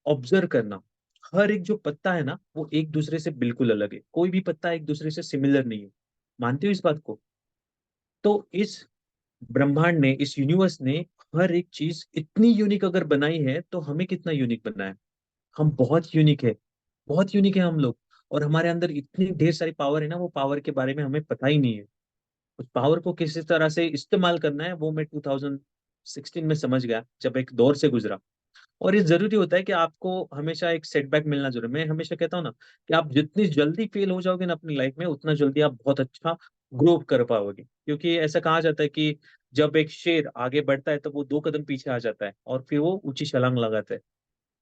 ऑब्जर्व करना। हर एक जो पत्ता है ना, वो एक दूसरे से बिल्कुल अलग है, कोई भी पत्ता एक दूसरे से सिमिलर नहीं है। मानते हो इस बात को? तो इस ब्रह्मांड ने, इस यूनिवर्स ने हर एक चीज इतनी यूनिक अगर बनाई है, तो हमें कितना यूनिक बनना है। हम बहुत यूनिक है, बहुत यूनिक है हम लोग। और हमारे अंदर इतनी ढेर सारी पावर है ना, वो पावर के बारे में हमें पता ही नहीं है। उस पावर को किस तरह से इस्तेमाल करना है, वो मैं 2016 में समझ गया, जब एक दौर से गुजरा। और ये जरूरी होता है कि आपको हमेशा एक सेटबैक मिलना जरूरी है। मैं हमेशा कहता हूँ ना, कि आप जितनी जल्दी फेल हो जाओगे ना अपनी लाइफ में, उतना जल्दी आप बहुत अच्छा ग्रो कर पाओगे। क्योंकि ऐसा कहा जाता है कि जब एक शेर आगे बढ़ता है तो वो 2 कदम पीछे आ जाता है और फिर वो ऊंची छलांग लगाता है।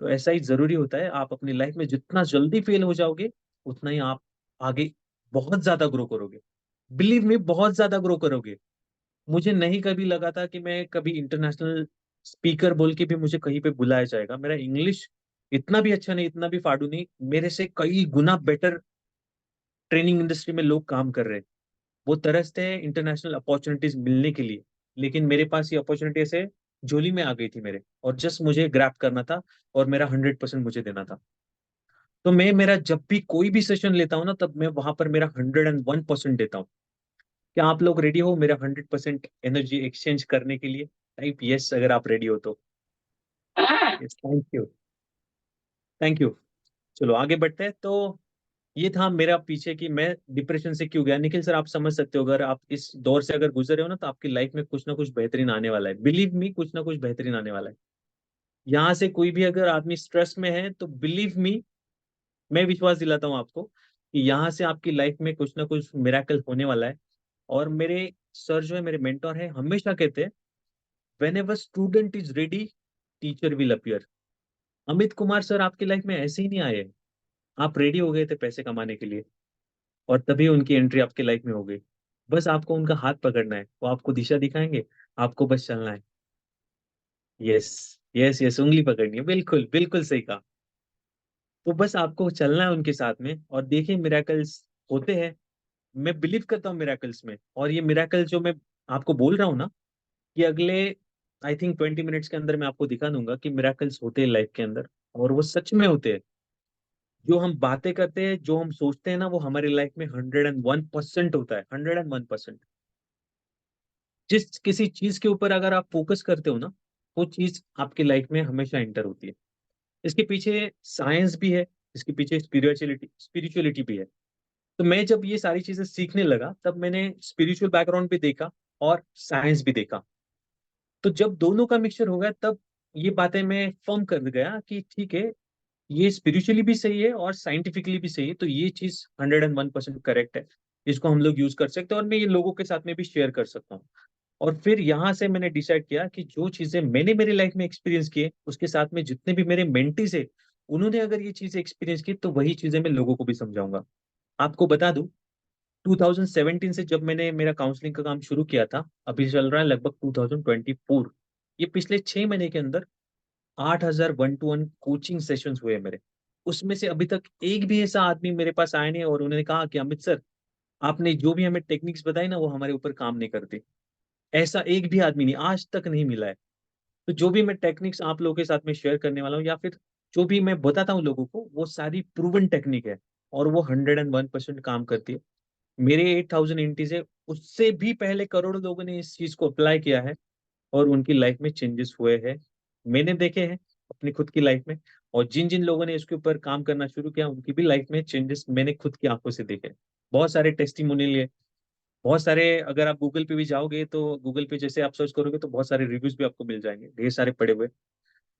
तो ऐसा ही जरूरी होता है, आप अपनी लाइफ में जितना जल्दी फेल हो जाओगे, उतना ही आप आगे बहुत ज्यादा ग्रो करोगे। बिलीव में बहुत ज्यादा ग्रो करोगे। मुझे नहीं कभी लगा था कि मैं कभी इंटरनेशनल स्पीकर बोल के भी मुझे कहीं पे बुलाया जाएगा। मेरा इंग्लिश इतना भी अच्छा नहीं, इतना भी फाड़ू नहीं, मेरे से कई गुना बेटर ट्रेनिंग इंडस्ट्री में लोग काम कर रहे हैं। वो तरसते हैं इंटरनेशनल अपॉर्चुनिटीज मिलने के लिए, लेकिन मेरे पास ये अपॉर्चुनिटी ऐसे झोली में आ गई थी मेरे, और जस्ट मुझे ग्रैब करना था और मेरा 100% मुझे देना था। तो मैं, मेरा जब भी कोई भी सेशन लेता हूँ ना, तब मैं वहां पर मेरा 101% देता हूँ। क्या आप लोग रेडी हो मेरा 100% एनर्जी एक्सचेंज करने के लिए? टाइप यस अगर आप रेडी हो तो। Yes, thank you, thank you. चलो आगे बढ़ते हैं। तो ये था मेरा पीछे कि मैं डिप्रेशन से क्यों गया। निखिल सर, आप समझ सकते हो, अगर आप इस दौर से अगर गुजरे हो ना, तो आपकी लाइफ में कुछ ना कुछ बेहतरीन आने वाला है। बिलीव मी, कुछ ना कुछ बेहतरीन आने वाला है। यहाँ से कोई भी अगर आदमी स्ट्रेस में है, तो बिलीव मी, मैं विश्वास दिलाता हूँ आपको कि यहाँ से आपकी लाइफ में कुछ ना कुछ मिराकल होने वाला है। और मेरे सर जो है, मेरे मेंटोर है, हमेशा कहते हैं, when ever student is ready, teacher will appear. Amit Kumar sir आपकी लाइफ में ऐसे ही नहीं आए। आप रेडी हो गए थे पैसे कमाने के लिए, और तभी उनकी एंट्री आपकी लाइफ में हो गई। बस आपको उनका हाथ पकड़ना है, वो आपको दिशा दिखाएंगे, आपको बस चलना है। यस, यस, यस, उंगली पकड़नी है, बिल्कुल बिल्कुल सही कहा। तो बस आपको चलना है उनके साथ में, और देखिए मिराकल्स होते हैं। मैं बिलीव करता हूँ मिराकल्स में, और ये मिराकल जो मैं आपको बोल रहा हूँ ना, कि अगले आई थिंक 20 मिनट्स के अंदर मैं आपको दिखा दूंगा कि मिराकल्स होते हैं लाइफ के अंदर, और वो सच में होते हैं। जो हम बातें करते हैं, जो हम सोचते हैं ना, वो हमारी लाइफ में 101% होता है, 101%। जिस किसी चीज के ऊपर अगर आप फोकस करते हो ना, वो चीज आपकी लाइफ में हमेशा एंटर होती है। इसके पीछे साइंस भी है, इसके पीछे स्पिरिचुअलिटी स्पिरिचुअलिटी भी है। तो मैं जब ये सारी चीजें सीखने लगा, तब मैंने स्पिरिचुअल बैकग्राउंड भी देखा और साइंस भी देखा। तो जब दोनों का मिक्सचर हो गया, तब ये बातें मैं फर्म कर गया कि ठीक है, ये स्पिरिचुअली भी सही है और साइंटिफिकली भी सही है, तो ये चीज 101% करेक्ट है। इसको हम लोग यूज कर सकते हैं, और मैं ये लोगों के साथ में भी शेयर कर सकता हूँ। और फिर यहाँ से मैंने डिसाइड किया कि जो चीजें मैंने मेरी लाइफ में एक्सपीरियंस किए, उसके साथ में जितने भी मेरे मेंटीज है, उन्होंने अगर ये चीजें एक्सपीरियंस की, तो वही चीजें मैं लोगों को भी समझाऊंगा। आपको बता दूं, 2017 से जब मैंने मेरा काउंसलिंग का काम शुरू किया था, अभी चल रहा है लगभग 2024। ये पिछले 6 महीने के अंदर 8,000 1-to-1 कोचिंग सेशंस हुए मेरे। उसमें से अभी तक एक भी ऐसा आदमी मेरे पास आया नहीं और उन्होंने कहा कि अमित सर, आपने जो भी हमें टेक्निक्स बताई ना, वो हमारे ऊपर काम नहीं करती। ऐसा एक भी आदमी नहीं, आज तक नहीं मिला है। तो जो भी मैं टेक्निक्स आप लोगों के साथ में शेयर करने वाला हूँ या फिर जो भी मैं बताता हूँ लोगों को, वो सारी प्रूवन टेक्निक है और वो 101% काम करती है। मेरे 8000 एंट्रीज है, उससे भी पहले करोड़ों लोगों ने इस चीज को अप्लाई किया है और उनकी लाइफ में चेंजेस हुए हैं। मैंने देखे हैं अपनी खुद की लाइफ में, और जिन जिन लोगों ने इसके ऊपर काम करना शुरू किया उनकी भी लाइफ में चेंजेस मैंने खुद की आंखों से देखे हैं। बहुत सारे टेस्टिमोनियल है, बहुत सारे, अगर आप गूगल पे भी जाओगे तो गूगल पे जैसे आप सर्च करोगे तो बहुत सारे रिव्यूज भी आपको मिल जाएंगे, ढेर सारे पड़े हुए।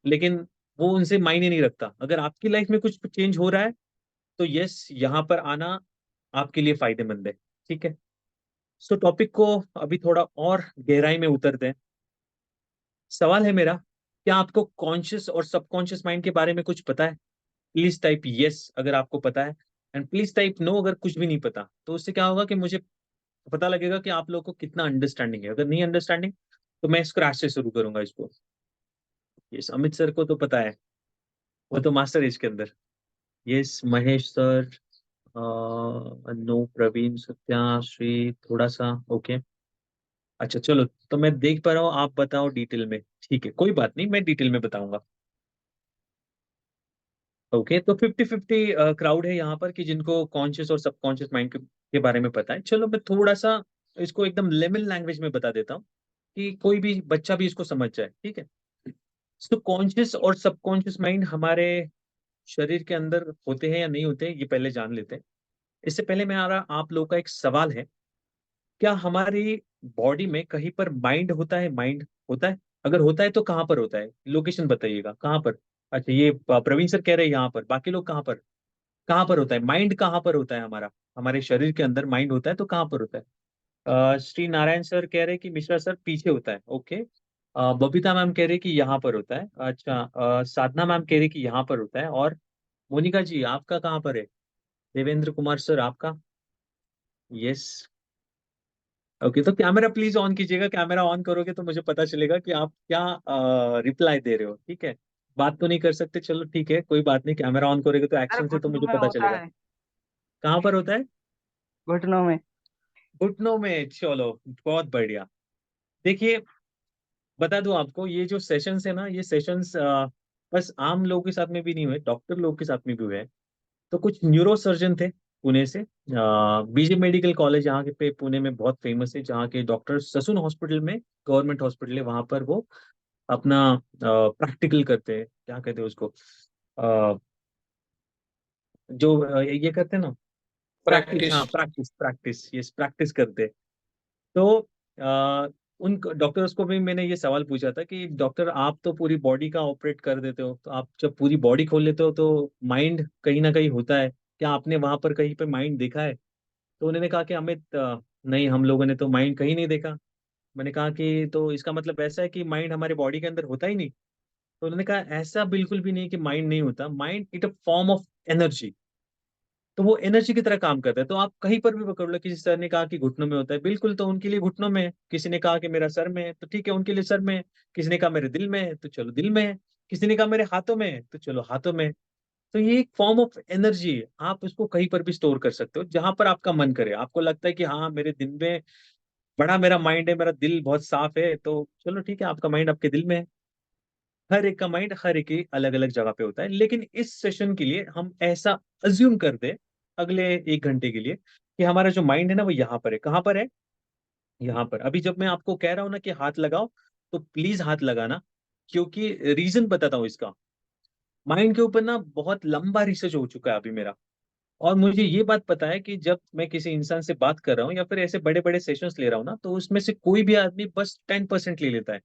लेकिन वो उनसे मायने नहीं रखता। अगर आपकी लाइफ में कुछ चेंज हो रहा है तो यस, यहाँ पर आना आपके लिए फायदेमंद है। ठीक है, सो टॉपिक को अभी थोड़ा और गहराई में उतरते हैं। सवाल है मेरा, क्या आपको कॉन्शियस और सबकॉन्शियस माइंड के बारे में कुछ पता है? प्लीज टाइप यस अगर आपको पता है, एंड प्लीज टाइप नो अगर कुछ भी नहीं पता। तो उससे क्या होगा कि मुझे पता लगेगा कि आप लोगों को कितना अंडरस्टैंडिंग है। अगर नहीं अंडरस्टैंडिंग तो मैं स्क्रैच से शुरू करूंगा इसको। यस, अमित सर को तो पता है, वो तो मास्टर है इसके अंदर। Yes, Mahesh sir, no, Praveen, Satya, Shri, थोड़ा सा ओके। अच्छा चलो, तो मैं देख पा रहा हूँ, आप बताओ डिटेल में। ठीक है, कोई बात नहीं, मैं डिटेल में बताऊंगा। ओके, तो 50-50 क्राउड है यहाँ पर कि जिनको कॉन्शियस और सबकॉन्शियस माइंड के बारे में पता है। चलो मैं थोड़ा सा इसको एकदम लेमन लैंग्वेज में बता देता हूँ कि कोई भी बच्चा भी इसको समझ जाए। ठीक है, तो कॉन्शियस और सबकॉन्शियस माइंड हमारे शरीर के अंदर होते हैं या नहीं होते हैं, ये पहले जान लेते हैं। इससे पहले मेरा आप लोगों का एक सवाल है, क्या हमारी बॉडी में कहीं पर माइंड होता है? माइंड होता है? अगर होता है तो कहाँ पर होता है? लोकेशन बताइएगा कहाँ पर। अच्छा, ये प्रवीण सर कह रहे हैं यहाँ पर, बाकी लोग कहाँ पर? कहाँ पर होता है माइंड? कहाँ पर होता है हमारा? हमारे शरीर के अंदर माइंड होता है तो कहाँ पर होता है? श्री नारायण सर कह रहे हैं कि मिश्रा सर पीछे होता है। ओके, बबीता मैम कह रहे हैं कि यहाँ पर होता है। अच्छा, साधना मैम कह रही है कि यहाँ पर होता है। और मोनिका जी आपका कहाँ पर है? देवेंद्र कुमार सर आपका? यस। ओके, तो कैमरा प्लीज ऑन कीजिएगा। कैमरा ऑन करोगे तो मुझे पता चलेगा कि आप क्या रिप्लाई दे रहे हो। ठीक है, बात तो नहीं कर सकते, चलो ठीक है, कोई बात नहीं। कैमरा ऑन करोगे तो अरे एक्शन से तो घुटनों मुझे में पता होता चलेगा। है। कहाँ पर होता है? घुटनों में। घुटनों में, चलो बहुत बढ़िया। देखिए, बता दूं आपको, ये जो सेशंस है ना, ये सेशंस बस आम लोगों के साथ में भी नहीं हुए, डॉक्टर लोग के साथ में भी हुए हैं। तो कुछ न्यूरो सर्जन थे पुणे से, बीजे मेडिकल कॉलेज यहाँ के पे पुणे में बहुत फेमस है, जहाँ के डॉक्टर ससुन हॉस्पिटल में, गवर्नमेंट हॉस्पिटल है वहां पर, वो अपना प्रैक्टिकल करते हैं, क्या कहते हैं उसको, अ, जो ये करते हैं ना, प्रैक्टिस, प्रैक्टिस। हाँ प्रैक्टिस, प्रैक्टिस, यस प्रैक्टिस करते हैं। तो उन डॉक्टर्स को भी मैंने ये सवाल पूछा था कि डॉक्टर आप तो पूरी बॉडी का ऑपरेट कर देते हो, तो आप जब पूरी बॉडी खोल लेते हो तो माइंड कहीं ना कहीं होता है, क्या आपने वहां पर कहीं पे माइंड देखा है? तो उन्होंने कहा कि अमित, नहीं हम लोगों ने तो माइंड कहीं नहीं देखा। मैंने कहा कि तो इसका मतलब ऐसा है कि माइंड हमारे बॉडी के अंदर होता ही नहीं? तो उन्होंने कहा ऐसा बिल्कुल भी नहीं कि माइंड नहीं होता, mind it a form of energy. तो वो एनर्जी की तरह काम करता है। तो आप कहीं पर भी पकड़ लो, किसी सर ने कहा कि घुटनों में होता है, बिल्कुल, तो उनके लिए घुटनों में है। किसी ने कहा कि मेरा सर में है, तो ठीक है उनके लिए सर में है। किसी ने कहा मेरे दिल में है, तो चलो दिल में है। किसी ने कहा मेरे हाथों में है, तो चलो हाथों में है। तो ये एक फॉर्म ऑफ एनर्जी है, आप उसको कहीं पर भी स्टोर कर सकते हो जहां पर आपका मन करे। आपको लगता है कि हाँ मेरे दिल में बड़ा मेरा माइंड है, मेरा दिल बहुत साफ है, तो चलो ठीक है, आपका माइंड आपके दिल में है। हर एक का माइंड हर एक की अलग अलग जगह पे होता है। लेकिन इस सेशन के लिए हम ऐसा अज्यूम कर दे, अगले 1 घंटे के लिए, कि हमारा जो माइंड है ना वो यहाँ पर है। कहाँ पर है? यहाँ पर। अभी जब मैं आपको कह रहा हूँ ना कि हाथ लगाओ, तो प्लीज हाथ लगाना, क्योंकि रीजन बताता हूँ इसका। माइंड के ऊपर ना बहुत लंबा रिसर्च हो चुका है अभी मेरा, और मुझे ये बात पता है कि जब मैं किसी इंसान से बात कर रहा हूँ या फिर ऐसे बड़े बड़े सेशंस ले रहा हूँ ना, तो उसमें से कोई भी आदमी बस 10% ले लेता है।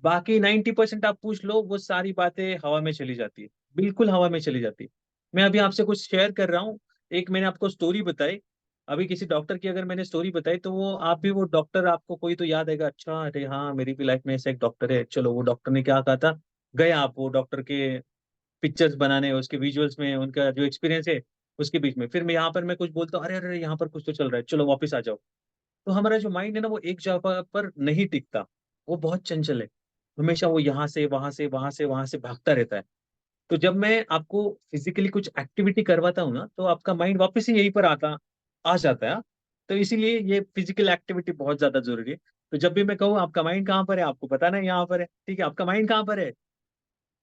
बाकी 90% आप पूछ लो, वो सारी बातें हवा में चली जाती है, बिल्कुल हवा में चली जाती है। मैं अभी आपसे कुछ शेयर कर रहा हूँ, एक मैंने आपको स्टोरी बताई, अभी किसी डॉक्टर की अगर मैंने स्टोरी बताई तो वो आप भी वो डॉक्टर, आपको कोई तो याद आएगा, अच्छा अरे हाँ मेरी भी लाइफ में ऐसा एक डॉक्टर है, चलो वो डॉक्टर ने क्या कहा था, गए आप वो डॉक्टर के पिक्चर्स बनाने, उसके विजुअल्स में उनका जो एक्सपीरियंस है उसके बीच में, फिर मैं यहाँ पर मैं कुछ बोलता हूँ, अरे अरे यहाँ पर कुछ तो चल रहा है, चलो वापस आ जाओ। तो हमारा जो माइंड है ना वो एक जगह पर नहीं टिकता, वो बहुत चंचल है, हमेशा वो यहाँ से वहां से वहां से वहां से भागता रहता है। तो जब मैं आपको फिजिकली कुछ एक्टिविटी करवाता हूँ ना, तो आपका माइंड वापस ही यहीं पर आ जाता है। तो इसीलिए ये फिजिकल एक्टिविटी बहुत ज्यादा जरूरी है। तो जब भी मैं कहूँ आपका माइंड कहाँ पर है, आपको पता ना यहाँ पर है, ठीक है, आपका माइंड कहाँ पर है।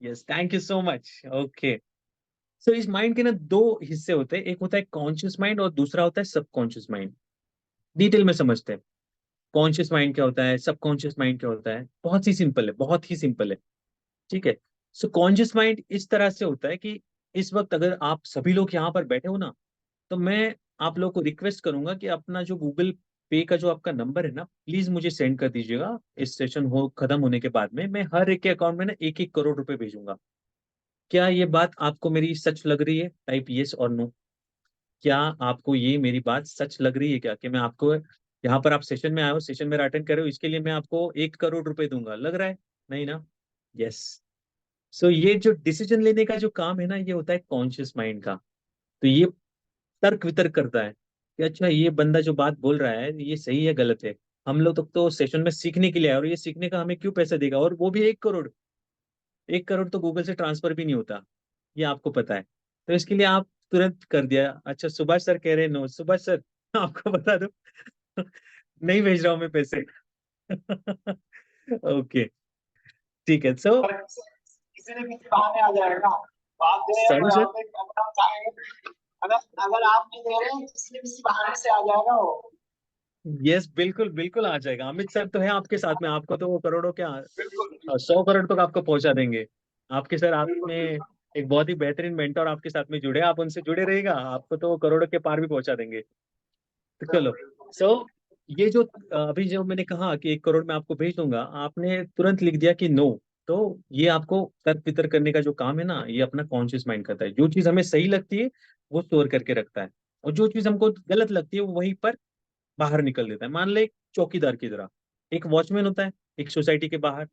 Yes, thank you so much. Okay, so इस माइंड के ना दो हिस्से होते हैं, एक होता है कॉन्शियस माइंड और दूसरा होता है सबकॉन्शियस माइंड। डिटेल में समझते हैं कॉन्शियस माइंड क्या होता है, सबकॉन्शियस माइंड क्या होता है। बहुत ही सिंपल है, बहुत ही सिंपल है, ठीक है। सो कॉन्शियस माइंड इस तरह से होता है कि इस वक्त अगर आप सभी लोग यहाँ पर बैठे हो ना, तो मैं आप लोग को रिक्वेस्ट करूंगा कि अपना जो गूगल पे का जो आपका नंबर है ना, प्लीज मुझे सेंड कर दीजिएगा। इस सेशन हो खत्म होने के बाद में मैं हर एक के अकाउंट में ना 1-1 करोड़ रुपए भेजूंगा। क्या ये बात आपको मेरी सच लग रही है? टाइप यस और नो। क्या आपको ये मेरी बात सच लग रही है क्या, कि मैं आपको यहाँ पर आप सेशन में आए हो, सेशन मेरा अटेंड कर रहे हो, इसके लिए मैं आपको 1 करोड़ रुपए दूंगा, लग रहा है? नहीं ना? यस। सो ये जो डिसीजन लेने का जो काम है ना, ये होता है कॉन्शियस माइंड का। तो ये तर्क वितर्क करता है कि अच्छा ये बंदा जो बात बोल रहा है ये सही है गलत है। हम लोग तो सेशन में सीखने के लिए आए और ये सीखने का हमें क्यों पैसा देगा, और वो भी 1 करोड़। 1 करोड़ तो गूगल से ट्रांसफर भी नहीं होता, ये आपको पता है। तो इसके लिए आप तुरंत कर दिया। अच्छा सुभाष सर कह रहे हैं नो। सुभाष सर आपको बता दो नहीं भेज रहा हूं मैं पैसे ओके, ठीक है। सो किसी न किसी बहाने आ जाएगा। बात दे रहे सानू हैं सर, अगर आप चाहेंगे, अगर अगर आप नहीं दे रहे हैं, किसी न किसी बहाने से आ जाएगा वो। यस बिल्कुल बिल्कुल आ जाएगा। अमित सर तो है आपके साथ में, आपको तो वो करोड़ों क्या बिल्कुल 100 करोड़ तक आपको पहुंचा देंगे। आपके सर आपने एक बहुत ही बेहतरीन मेंटर आपके साथ में जुड़े, आप उनसे जुड़े रहेगा, आपको तो वो करोड़ों के पार भी पहुंचा देंगे। तो चलो। सो ये जो अभी जो मैंने कहा कि 1 करोड़ मैं आपको भेज दूंगा, आपने तुरंत लिख दिया कि नो। तो ये आपको तर्क वितर्क करने का जो काम है ना, ये अपना कॉन्शियस माइंड करता है। जो चीज हमें सही लगती है वो स्टोर करके रखता है, और जो चीज हमको गलत लगती है वो वहीं पर बाहर निकल देता है। मान ले एक चौकीदार की तरह एक वॉचमैन होता है एक सोसाइटी के बाहर।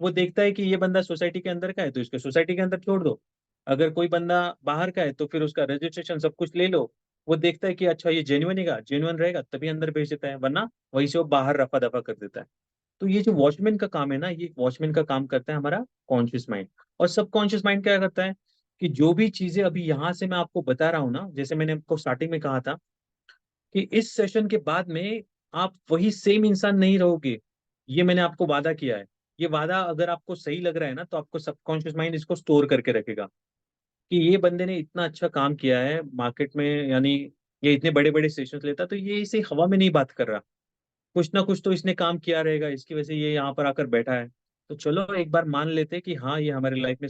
वो देखता है कि ये बंदा सोसाइटी के अंदर का है तो इसको सोसाइटी के अंदर छोड़ दो, अगर कोई बंदा बाहर का है तो फिर उसका रजिस्ट्रेशन सब कुछ ले लो। वो देखता है कि अच्छा ये जेन्युइन है, जेन्युइन रहेगा तभी अंदर भेज देता है, वरना वहीं से वो बाहर रफा दफा कर देता है। तो ये जो वॉचमैन का काम है ना, ये वॉचमैन का काम करता है हमारा कॉन्शियस माइंड। और सब कॉन्शियस माइंड क्या करता है कि जो भी चीजें अभी यहाँ से मैं आपको बता रहा हूँ ना, जैसे मैंने आपको स्टार्टिंग में कहा था कि इस सेशन के बाद में आप वही सेम इंसान नहीं रहोगे। ये मैंने आपको वादा किया है। ये वादा अगर आपको सही लग रहा है ना, तो आपको सबकॉन्शियस माइंड इसको स्टोर करके रखेगा कि ये बंदे ने इतना अच्छा काम किया है मार्केट में, यानी ये इतने बड़े बड़े सेशन लेता, तो ये इसे हवा में नहीं बात कर रहा, कुछ ना कुछ तो इसने काम किया रहेगा, इसकी वजह से ये यहाँ पर आकर बैठा है। तो चलो एक बार मान लेते हैं कि हाँ ये हमारी लाइफ में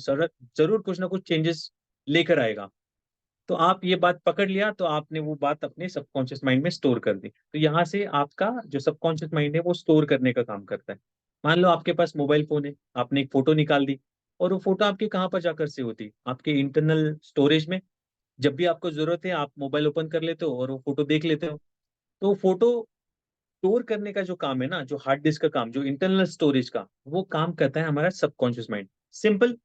जरूर कुछ ना कुछ चेंजेस लेकर आएगा। तो आप ये बात पकड़ लिया, तो आपने वो बात अपने सबकॉन्शियस माइंड में स्टोर कर दी। तो यहाँ से आपका जो सबकॉन्शियस माइंड है वो स्टोर करने का काम करता है। मान लो आपके पास मोबाइल फोन है, आपने एक फोटो निकाल दी, और वो फोटो आपके कहाँ पर जाकर से होती, आपके इंटरनल स्टोरेज में। जब भी आपको जरूरत है आप मोबाइल ओपन कर लेते हो और वो फोटो देख लेते हो। तो फोटो स्टोर करने का जो काम है ना, जो हार्ड डिस्क का काम, जो इंटरनल स्टोरेज का, वो काम करता है हमारा subconscious mind. Simple,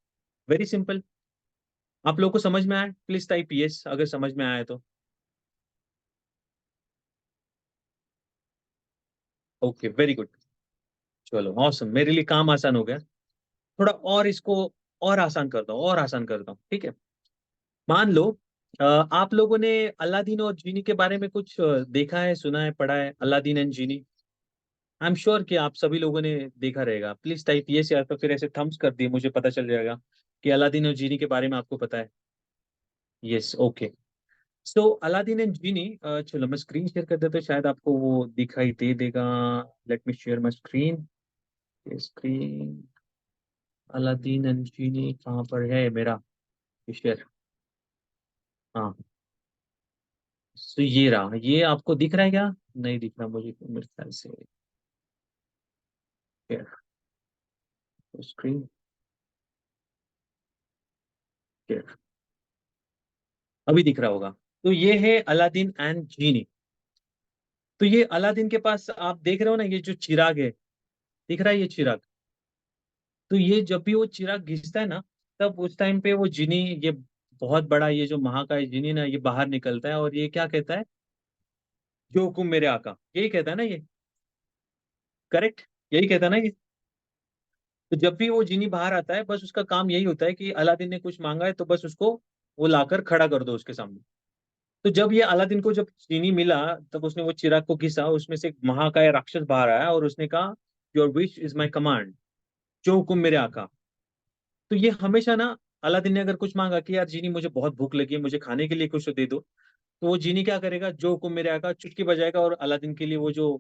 very simple. आप लोगों को समझ में आया? प्लीज टाइप यस अगर समझ में आया तो। Okay, very good. चलो ऑसम, मेरे लिए काम आसान हो गया। थोड़ा और इसको और आसान करता हूँ, और आसान करता हूँ, ठीक है। मान लो आप लोगों ने अलादीन और जीनी के बारे में कुछ देखा है, सुना है, पढ़ा है, Aladdin and genie. I am sure कि आप सभी लोगों ने देखा रहेगा। प्लीज टाइप यस, या तो फिर ऐसे थम्स कर दिए, मुझे पता चल जाएगा कि अलादीन और जीनी के बारे में आपको पता है। Yes, okay. So Aladdin and Genie, चलो मैं स्क्रीन शेयर कर देता हूँ, शायद आपको वो दिखाई दे देगा। Let me share my screen. Screen, Aladdin and Genie कहाँ पर है मेरा शेयर? हाँ, तो ये रहा, ये आपको दिख रहा है क्या? नहीं दिख रहा मुझे मेरे ख्याल से। स्क्रीन शेयर अभी दिख रहा होगा। तो ये है अलादीन एंड जीनी। तो ये अलादीन के पास आप देख रहे हो ना, ये जो चिराग है, दिख रहा है ये चिराग? तो ये जब भी वो चिराग घिसता है ना, तब उस टाइम पे वो जिनी, ये बहुत बड़ा ये जो महाकाय जिनी ना, ये बाहर निकलता है और ये क्या कहता है? जो हुकुम मेरे आका, यही कहता है ना ये? करेक्ट, यही कहता है ना ये? तो जब भी वो जिनी बाहर आता है, बस उसका काम यही होता है कि अलादीन ने कुछ मांगा है तो बस उसको वो लाकर खड़ा कर दो उसके सामने। तो जब ये अलादीन को जब चीनी मिला, तब उसने वो चिराग को घिसा, उसमें से एक महाकाय राक्षस बाहर आया और उसने कहा your wish is my command, जो हुक्म मेरे आका। तो ये हमेशा ना, अलादीन ने अगर कुछ मांगा कि यार जीनी मुझे बहुत भूख लगी है, मुझे खाने के लिए कुछ दे दो, तो वो जीनी क्या करेगा, जो हुक्म मेरे आका, चुटकी बजाएगा और अलादीन के लिए वो जो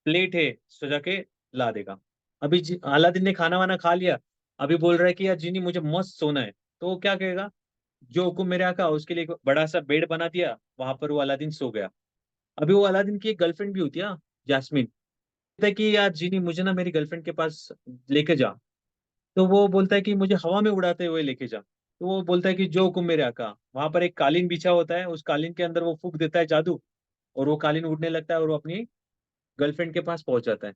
प्लेट है सजा के ला देगा। अभी अलादीन ने खाना वाना खा लिया, अभी बोल रहा है कि यार जीनी मुझे मस्त सोना है, तो वो क्या कहेगा, जो हुक्म मेरे आका, उसके लिए एक बड़ा सा बेड बना दिया, वहां पर वो अलादीन सो गया। अभी वो अलादीन की एक गर्लफ्रेंड भी होती है, जैस्मिन, कहता है कि यार जीनी मुझे ना मेरी गर्लफ्रेंड के पास लेके जा। तो वो बोलता है कि मुझे हवा में उड़ाते हुए लेके जा। तो वो बोलता है कि जो हुक्म मेरे आका। वहां पर एक कालीन बिछा होता है, उस कालीन के अंदर वो फूंक देता है जादू, और वो कालीन उड़ने लगता है और वो अपनी गर्लफ्रेंड के पास पहुंच जाता है।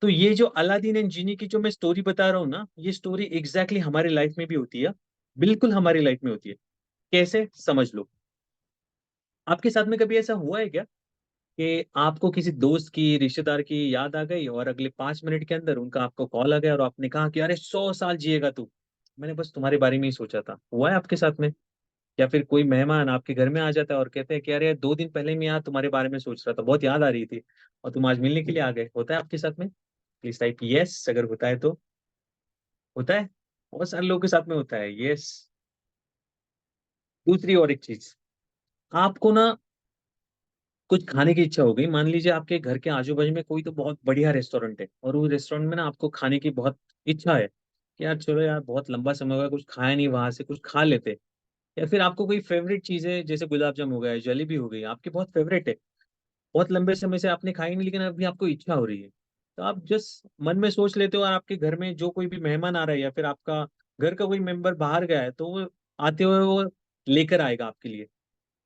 तो ये जो अलादीन एंड जीनी की जो मैं स्टोरी बता रहा हूँ ना, ये स्टोरी एग्जैक्टली हमारी लाइफ में भी होती है, बिल्कुल हमारी लाइफ में होती है। कैसे, समझ लो। आपके साथ में कभी ऐसा हुआ है क्या कि आपको किसी दोस्त की, रिश्तेदार की याद आ गई और अगले 5 मिनट के अंदर उनका आपको कॉल आ गया और आपने कहा कि अरे 100 साल जिएगा तू, मैंने बस तुम्हारे बारे में ही सोचा था। हुआ है आपके साथ में? या फिर कोई मेहमान आपके घर में आ जाता है और कहते हैं कि अरे 2 दिन पहले मैं यार तुम्हारे बारे में सोच रहा था, बहुत याद आ रही थी, और तुम आज मिलने के लिए आ गए। होता है आपके साथ में? प्लीज टाइप यस अगर होता है तो। होता है, बहुत सारे लोगों के साथ में होता है, यस। दूसरी और एक चीज, आपको ना कुछ खाने की इच्छा हो गई, मान लीजिए आपके घर के आजू बाजू में कोई तो बहुत बढ़िया रेस्टोरेंट है, और वो रेस्टोरेंट में ना आपको खाने की बहुत इच्छा है कि यार चलो यार बहुत लंबा समय हो गया कुछ खाया नहीं, वहां से कुछ खा लेते। या फिर आपको कोई फेवरेट चीज है, जैसे गुलाब जामुन हो गया, जलेबी हो गई, आपकी बहुत फेवरेट है, बहुत लंबे समय से आपने खाई नहीं, लेकिन अभी आपको इच्छा हो रही है। तो आप जस्ट मन में सोच लेते हो, और आपके घर में जो कोई भी मेहमान आ रहा है या फिर आपका घर का कोई मेंबर बाहर गया है, तो वो आते हुए वो लेकर आएगा आपके लिए।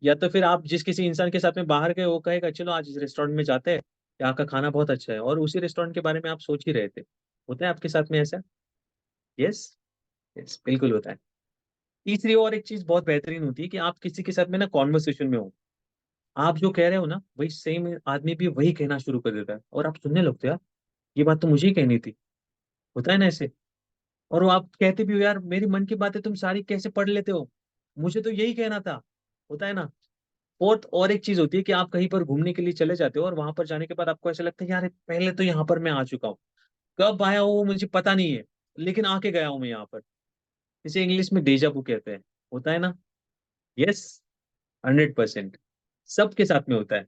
या तो फिर आप जिस किसी इंसान के साथ में बाहर गए, वो कहेगा चलो आज इस रेस्टोरेंट में जाते हैं, यहाँ का खाना बहुत अच्छा है, और उसी रेस्टोरेंट के बारे में आप सोच ही रहे थे। होता है आपके साथ में ऐसा? यस, यस बिल्कुल होता है। तीसरी और एक चीज बहुत बेहतरीन होती है कि आप किसी के साथ में ना कॉन्वर्सेशन में हो, आप जो कह रहे हो ना वही सेम आदमी भी वही कहना शुरू कर देता है, और आप सुनने लगते हो, यार ये बात तो मुझे ही कहनी थी। होता है ना ऐसे? और वो आप कहते भी हो, यार मेरी मन की बातें तुम सारी कैसे पढ़ लेते हो, मुझे तो यही कहना था। होता है ना? फोर्थ और एक चीज होती है कि आप कहीं पर घूमने के लिए चले जाते हो, और वहां पर जाने के बाद आपको ऐसा लगता है यार पहले तो यहाँ पर मैं आ चुका हूँ, कब आया हूँ मुझे पता नहीं है, लेकिन आके गया हूँ मैं यहाँ पर। इसे इंग्लिश में डेजा वू कहते हैं। होता है ना? यस, 100%। सबके साथ में होता है।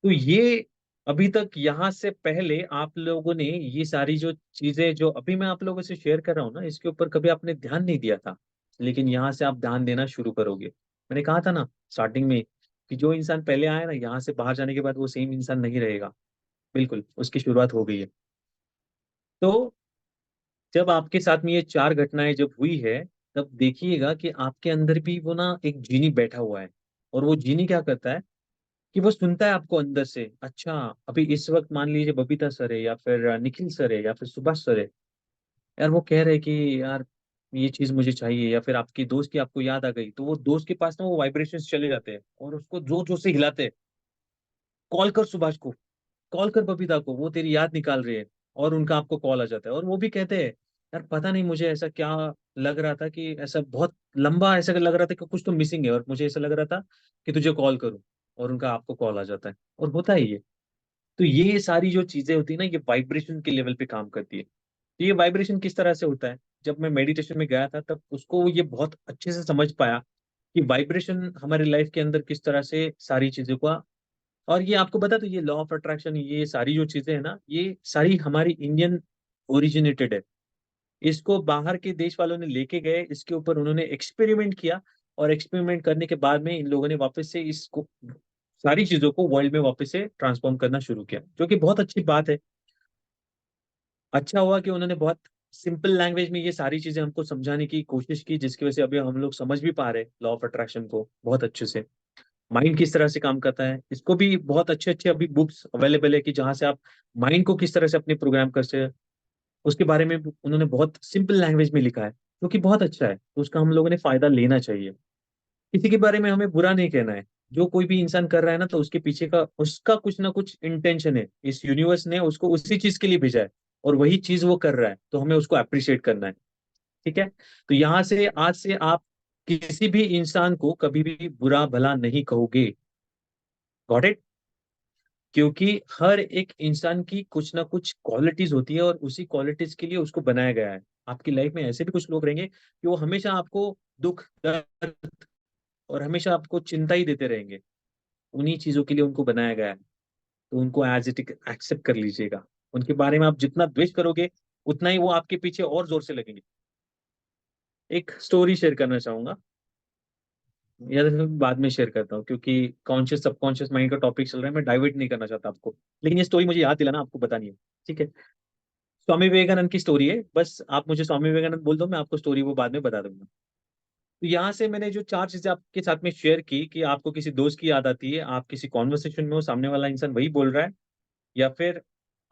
तो ये अभी तक यहाँ से पहले आप लोगों ने ये सारी जो चीजें जो अभी मैं आप लोगों से शेयर कर रहा हूँ ना, इसके ऊपर कभी आपने ध्यान नहीं दिया था, लेकिन यहाँ से आप ध्यान देना शुरू करोगे। मैंने कहा था ना स्टार्टिंग में कि जो इंसान पहले आया ना, यहाँ से बाहर जाने के बाद वो सेम इंसान नहीं रहेगा। बिल्कुल उसकी शुरुआत हो गई है। तो जब आपके साथ में ये 4 घटनाएं जब हुई है, तब देखिएगा कि आपके अंदर भी वो ना एक जीनी बैठा हुआ है। और वो जीनी क्या करता है कि वो सुनता है आपको अंदर से, अच्छा अभी इस वक्त मान लीजिए बबीता सर है या फिर निखिल सर है या फिर सुभाष सर है, यार वो कह रहे हैं कि यार ये चीज मुझे चाहिए, या फिर आपकी दोस्त की आपको याद आ गई, तो वो दोस्त के पास ना वो वाइब्रेशंस चले जाते हैं और उसको जोर जोर से हिलाते हैं, कॉल कर सुभाष को, कॉल कर बबीता को, वो तेरी याद निकाल रहे हैं। और उनका आपको कॉल आ जाता है, और वो भी कहते हैं यार पता नहीं मुझे ऐसा क्या लग रहा था कि ऐसा बहुत लंबा ऐसा लग रहा था कि कुछ तो मिसिंग है, और मुझे ऐसा लग रहा था कि तुझे कॉल करूं, और उनका आपको कॉल आ जाता है, और होता है ये। तो ये सारी जो चीजें होती है ना, ये वाइब्रेशन के लेवल पे काम करती है। तो ये वाइब्रेशन किस तरह से होता है, जब मैं मेडिटेशन में गया था तब उसको ये बहुत अच्छे से समझ पाया कि वाइब्रेशन हमारी लाइफ के अंदर किस तरह से सारी चीजों का। और ये आपको बता, तो ये लॉ ऑफ अट्रैक्शन, ये सारी जो चीजें है ना, ये सारी हमारी इंडियन ओरिजिनेटेड है। इसको बाहर के देश वालों ने लेके गए, इसके ऊपर उन्होंने एक्सपेरिमेंट किया, और एक्सपेरिमेंट करने के बाद में इन लोगों ने वापस से इसको सारी चीजों को वर्ल्ड में वापस से ट्रांसफॉर्म करना शुरू किया, जो कि बहुत अच्छी बात है। अच्छा हुआ कि उन्होंने बहुत सिंपल लैंग्वेज में ये सारी चीजें हमको समझाने की कोशिश की, जिसकी वजह से अभी हम लोग समझ भी पा रहे हैं लॉ ऑफ अट्रैक्शन को बहुत अच्छे से। माइंड किस तरह से काम करता है, इसको भी बहुत अच्छे अच्छे अभी बुक्स अवेलेबल है कि जहाँ से आप माइंड को किस तरह से अपने प्रोग्राम कर सकते हैं, उसके बारे में उन्होंने बहुत सिंपल लैंग्वेज में लिखा है, जो कि बहुत अच्छा है। तो उसका हम लोगों ने फायदा लेना चाहिए। किसी के बारे में हमें बुरा नहीं कहना है, जो कोई भी इंसान कर रहा है ना, तो उसके पीछे का उसका कुछ ना कुछ इंटेंशन है, इस यूनिवर्स ने उसको उसी चीज के लिए भेजा है, और वही चीज वो कर रहा है, तो हमें उसको अप्रिशिएट करना है। ठीक है? तो यहाँ से आज से आप किसी भी इंसान को कभी भी बुरा भला नहीं कहोगे। Got it? क्योंकि हर एक इंसान की कुछ ना कुछ क्वालिटीज होती है और उसी क्वालिटीज के लिए उसको बनाया गया है। आपकी लाइफ में ऐसे भी कुछ लोग रहेंगे कि वो हमेशा आपको दुख, दर्द और हमेशा आपको चिंता ही देते रहेंगे। उन्हीं चीजों के लिए उनको बनाया गया है। तो उनको एज इट एक्सेप्ट कर लीजिएगा। उनके बारे में आप जितना द्वेष करोगे उतना ही वो आपके पीछे और जोर से लगेंगे। एक स्टोरी शेयर करना चाहूंगा, या तो फिर बाद में शेयर करता हूँ, क्योंकि कॉन्शियस सबकॉन्शियस माइंड का टॉपिक चल रहा है, मैं डाइवर्ट नहीं करना चाहता आपको। लेकिन ये स्टोरी मुझे याद दिलाना आपको बतानी है, ठीक है। स्वामी विवेकानंद की स्टोरी है, बस आप मुझे स्वामी विवेकानंद बोल दो, मैं आपको स्टोरी वो बाद में बता दूंगा। तो यहाँ से मैंने जो चार चीजें आपके साथ में शेयर की कि आपको किसी दोस्त की याद आती है, आप किसी कॉन्वर्सेशन में हो, सामने वाला इंसान वही बोल रहा है, या फिर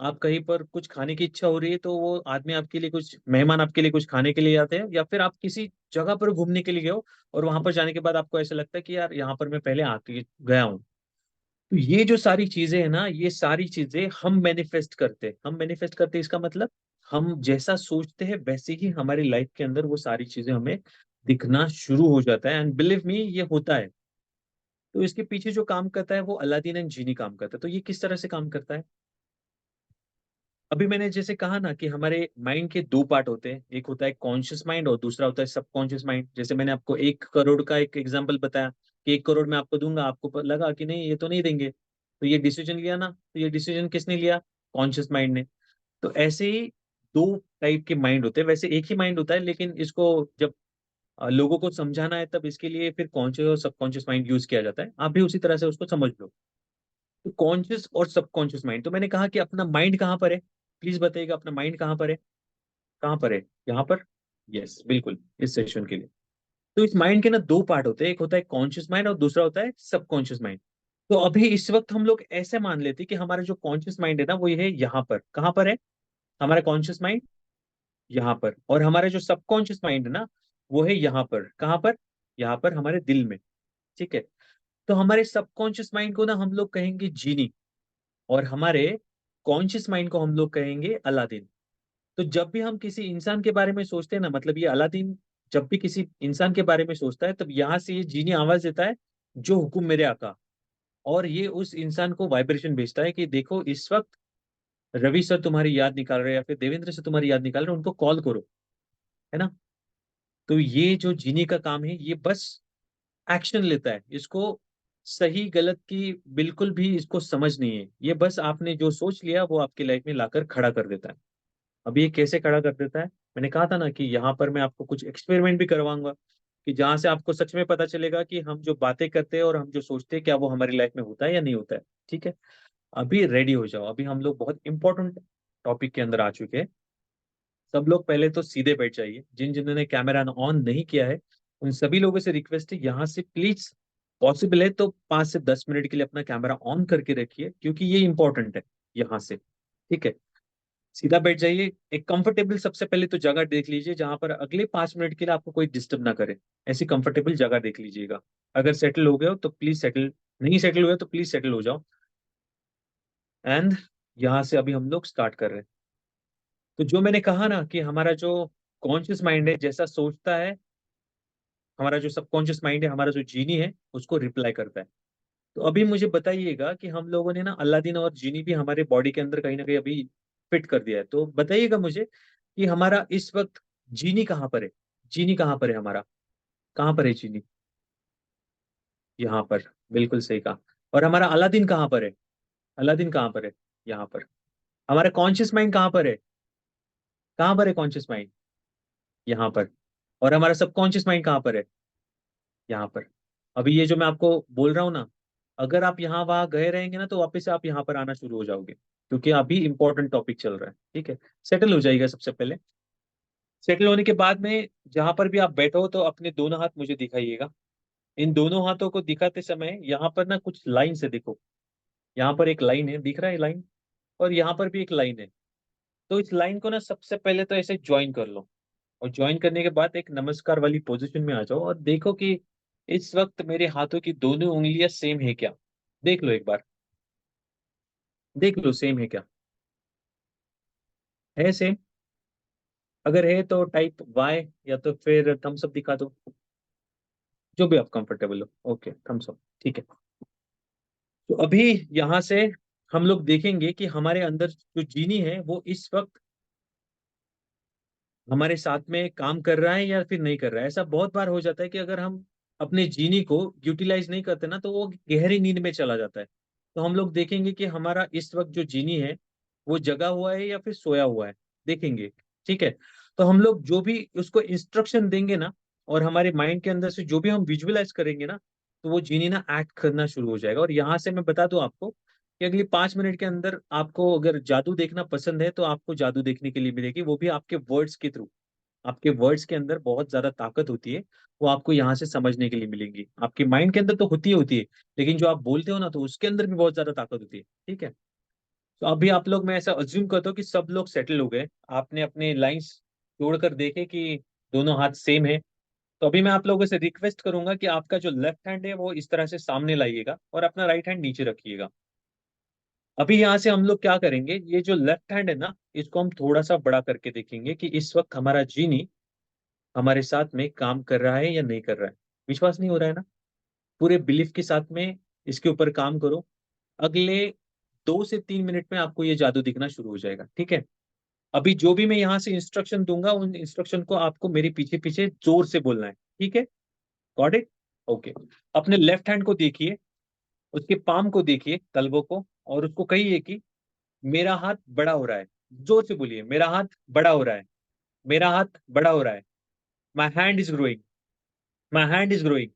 आप कहीं पर कुछ खाने की इच्छा हो रही है तो वो आदमी आपके लिए कुछ, मेहमान आपके लिए कुछ खाने के लिए आते हैं, या फिर आप किसी जगह पर घूमने के लिए गए हो और वहां पर जाने के बाद आपको ऐसा लगता है कि यार यहाँ पर मैं पहले आके गया हूँ। तो ये जो सारी चीजें है ना, ये सारी चीजें हम मैनिफेस्ट करते हैं। हम मैनिफेस्ट करते हैं इसका मतलब हम जैसा सोचते हैं वैसे ही हमारी लाइफ के अंदर वो सारी चीजें हमें दिखना शुरू हो जाता है। एंड बिलीव मी, ये होता है। तो इसके पीछे जो काम करता है वो अलादीन एंड जीनी काम करता है। तो ये किस तरह से काम करता है? अभी मैंने जैसे कहा ना कि हमारे माइंड के दो पार्ट होते हैं, एक होता है कॉन्शियस माइंड और दूसरा होता है सबकॉन्शियस माइंड। जैसे मैंने आपको 1 करोड़ का एक एग्जांपल बताया कि 1 करोड़ मैं आपको दूंगा, आपको लगा कि नहीं ये तो नहीं देंगे, तो ये डिसीजन लिया ना, तो ये डिसीजन किसने लिया? कॉन्शियस माइंड ने। तो ऐसे ही दो टाइप के माइंड होते हैं। वैसे एक ही माइंड होता है, लेकिन इसको जब लोगों को समझाना है तब इसके लिए फिर कॉन्शियस और सबकॉन्शियस माइंड यूज किया जाता है। आप भी उसी तरह से उसको समझ लो। तो कॉन्शियस और सबकॉन्शियस माइंड, तो मैंने कहा कि अपना माइंड कहाँ पर है? प्लीज बताइएगा, अपना माइंड कहाँ पर है? कहाँ पर है? यहाँ पर। यस, बिल्कुल, इस सेशन के लिए। तो इस माइंड के ना दो पार्ट होते हैं, एक होता है कॉन्शियस माइंड और दूसरा होता है सबकॉन्शियस माइंड। तो अभी इस वक्त हम लोग ऐसे मान लेते हैं कि हमारा जो कॉन्शियस माइंड है ना वो ये है यहाँ पर। कहाँ पर है हमारा कॉन्शियस माइंड? यहाँ पर। और हमारा जो सबकॉन्शियस माइंड है ना वो है यहाँ पर। कहाँ पर? यहाँ पर, हमारे दिल में। ठीक है। तो हमारे सबकॉन्शियस माइंड को ना हम लोग कहेंगे जीनी, और हमारे कॉन्शियस माइंड को हम लोग कहेंगे अलादीन। तो जब भी हम किसी इंसान के बारे में सोचते हैं ना, मतलब ये अलादीन जब भी किसी इंसान के बारे में सोचता है तब यहाँ से ये जीनी आवाज देता है, जो हुक्म मेरे आका। और ये उस इंसान को वाइब्रेशन भेजता है कि देखो इस वक्त रवि सर तुम्हारी याद निकाल रहे हैं, या फिर देवेंद्र से तुम्हारी याद निकाल रहे हैं, उनको कॉल करो। है ना? तो ये जो जीनी का काम है, ये बस एक्शन लेता है। इसको सही गलत की बिल्कुल भी इसको समझ नहीं है। ये बस आपने जो सोच लिया वो आपकी लाइफ में लाकर खड़ा कर देता है। अब ये कैसे खड़ा कर देता है? मैंने कहा था ना कि यहाँ पर मैं आपको कुछ एक्सपेरिमेंट भी करवाऊंगा, कि जहां से आपको सच में पता चलेगा कि हम जो बातें करते हैं और हम जो सोचते हैं क्या वो हमारी लाइफ में होता है या नहीं होता है। ठीक है। अभी रेडी हो जाओ, अभी हम लोग बहुत इंपॉर्टेंट टॉपिक के अंदर आ चुके हैं। सब लोग पहले तो सीधे बैठ जाइए। जिन जिन्होंने कैमरा ऑन नहीं किया है उन सभी लोगों से रिक्वेस्ट है, यहाँ से प्लीज पॉसिबल है तो 5 से 10 मिनट के लिए अपना कैमरा ऑन करके रखिए, क्योंकि ये इंपॉर्टेंट है यहाँ से। ठीक है। सीधा बैठ जाइए। एक कंफर्टेबल सबसे पहले तो जगह देख लीजिए जहां पर अगले 5 मिनट के लिए आपको कोई डिस्टर्ब ना करे। ऐसी कंफर्टेबल जगह देख लीजिएगा। अगर सेटल हो गए हो तो प्लीज सेटल, नहीं सेटल हुए हो तो प्लीज सेटल हो जाओ। एंड यहाँ से अभी हम लोग स्टार्ट कर रहे हैं। तो जो मैंने कहा ना कि हमारा जो कॉन्शियस माइंड है जैसा सोचता है, हमारा जो सबकॉन्शियस माइंड है, हमारा जो जीनी है, उसको रिप्लाई करता है। तो अभी मुझे बताइएगा कि हम लोगों ने ना अलादीन और जीनी भी हमारे बॉडी के अंदर कहीं ना कहीं अभी फिट कर दिया है। तो बताइएगा मुझे कि हमारा इस वक्त जीनी कहाँ पर है? जीनी कहाँ पर है हमारा? कहाँ पर है जीनी? यहाँ पर। बिल्कुल सही कहा। और हमारा अलादीन कहाँ पर है? अलादीन कहाँ पर है? यहाँ पर। हमारा कॉन्शियस माइंड कहाँ पर है? कहाँ पर है कॉन्शियस माइंड? यहाँ पर। और हमारा सबकॉन्शियस माइंड कहाँ पर है? यहाँ पर। अभी ये जो मैं आपको बोल रहा हूँ ना, अगर आप यहाँ वहां गए रहेंगे ना तो वापस से आप यहाँ पर आना शुरू हो जाओगे, क्योंकि अभी इंपॉर्टेंट टॉपिक चल रहा है। ठीक है। सेटल हो जाइएगा सबसे पहले। सेटल होने के बाद में जहां पर भी आप बैठो तो अपने दोनों हाथ मुझे दिखाइएगा। इन दोनों हाथों को दिखाते समय यहाँ पर ना कुछ लाइन से देखो। यहाँ पर एक लाइन है, दिख रहा है लाइन? और यहाँ पर भी एक लाइन है। तो इस लाइन को ना सबसे पहले तो ऐसे ज्वाइन कर लो। और ज्वाइन करने के बाद एक नमस्कार वाली पोजीशन में आ जाओ और देखो कि इस वक्त मेरे हाथों की दोनों उंगलियां सेम है क्या? देख लो एक बार। देख लो सेम है क्या? है सेम? अगर है तो टाइप वाई, या तो फिर थम्स अप दिखा दो, जो भी आप कंफर्टेबल हो। Okay, thumbs up. ठीक है। तो अभी यहाँ से हम लोग देखेंगे कि हमारे अंदर जो जीनी है वो इस वक्त हमारे साथ में काम कर रहा है या फिर नहीं कर रहा है। ऐसा बहुत बार हो जाता है कि अगर हम अपने जीनी को यूटिलाइज नहीं करते ना तो वो गहरी नींद में चला जाता है। तो हम लोग देखेंगे कि हमारा इस वक्त जो जीनी है वो जगा हुआ है या फिर सोया हुआ है, देखेंगे। ठीक है। तो हम लोग जो भी उसको इंस्ट्रक्शन देंगे ना, और हमारे माइंड के अंदर से जो भी हम विजुअलाइज करेंगे ना, तो वो जीनी ना एक्ट करना शुरू हो जाएगा। और यहाँ से मैं बता दूं आपको कि अगली 5 मिनट के अंदर आपको अगर जादू देखना पसंद है तो आपको जादू देखने के लिए मिलेगी, वो भी आपके वर्ड्स के थ्रू। आपके वर्ड्स के अंदर बहुत ज्यादा ताकत होती है, वो आपको यहाँ से समझने के लिए मिलेंगी। आपके माइंड के अंदर तो होती है, लेकिन जो आप बोलते हो ना तो उसके अंदर भी बहुत ज्यादा ताकत होती है। ठीक है। तो अभी आप लोग, मैं ऐसा अज्यूम करता हूँ कि सब लोग सेटल हो गए, आपने अपने लाइंस जोड़कर देखे कि दोनों हाथ सेम है। तो अभी मैं आप लोगों से रिक्वेस्ट करूंगा कि आपका जो लेफ्ट हैंड है वो इस तरह से सामने लाइएगा और अपना राइट हैंड नीचे रखिएगा। अभी यहाँ से हम लोग क्या करेंगे, ये जो लेफ्ट हैंड है ना, इसको हम थोड़ा सा बड़ा करके देखेंगे कि इस वक्त हमारा जीनी हमारे साथ में काम कर रहा है या नहीं कर रहा है। विश्वास नहीं हो रहा है ना? पूरे बिलीफ के साथ में इसके ऊपर काम करो। अगले 2 से 3 मिनट में आपको ये जादू दिखना शुरू हो जाएगा। ठीक है। अभी जो भी मैं यहाँ से इंस्ट्रक्शन दूंगा उन इंस्ट्रक्शन को आपको मेरे पीछे पीछे जोर से बोलना है। ठीक है। Got it? ओके। अपने लेफ्ट हैंड को देखिए, उसके पाम को देखिए, तलवों को, और उसको कहिए कि मेरा हाथ बड़ा हो रहा है। जोर से बोलिए, मेरा हाथ बड़ा हो रहा है, मेरा हाथ बड़ा हो रहा है। My hand is growing, my hand is growing,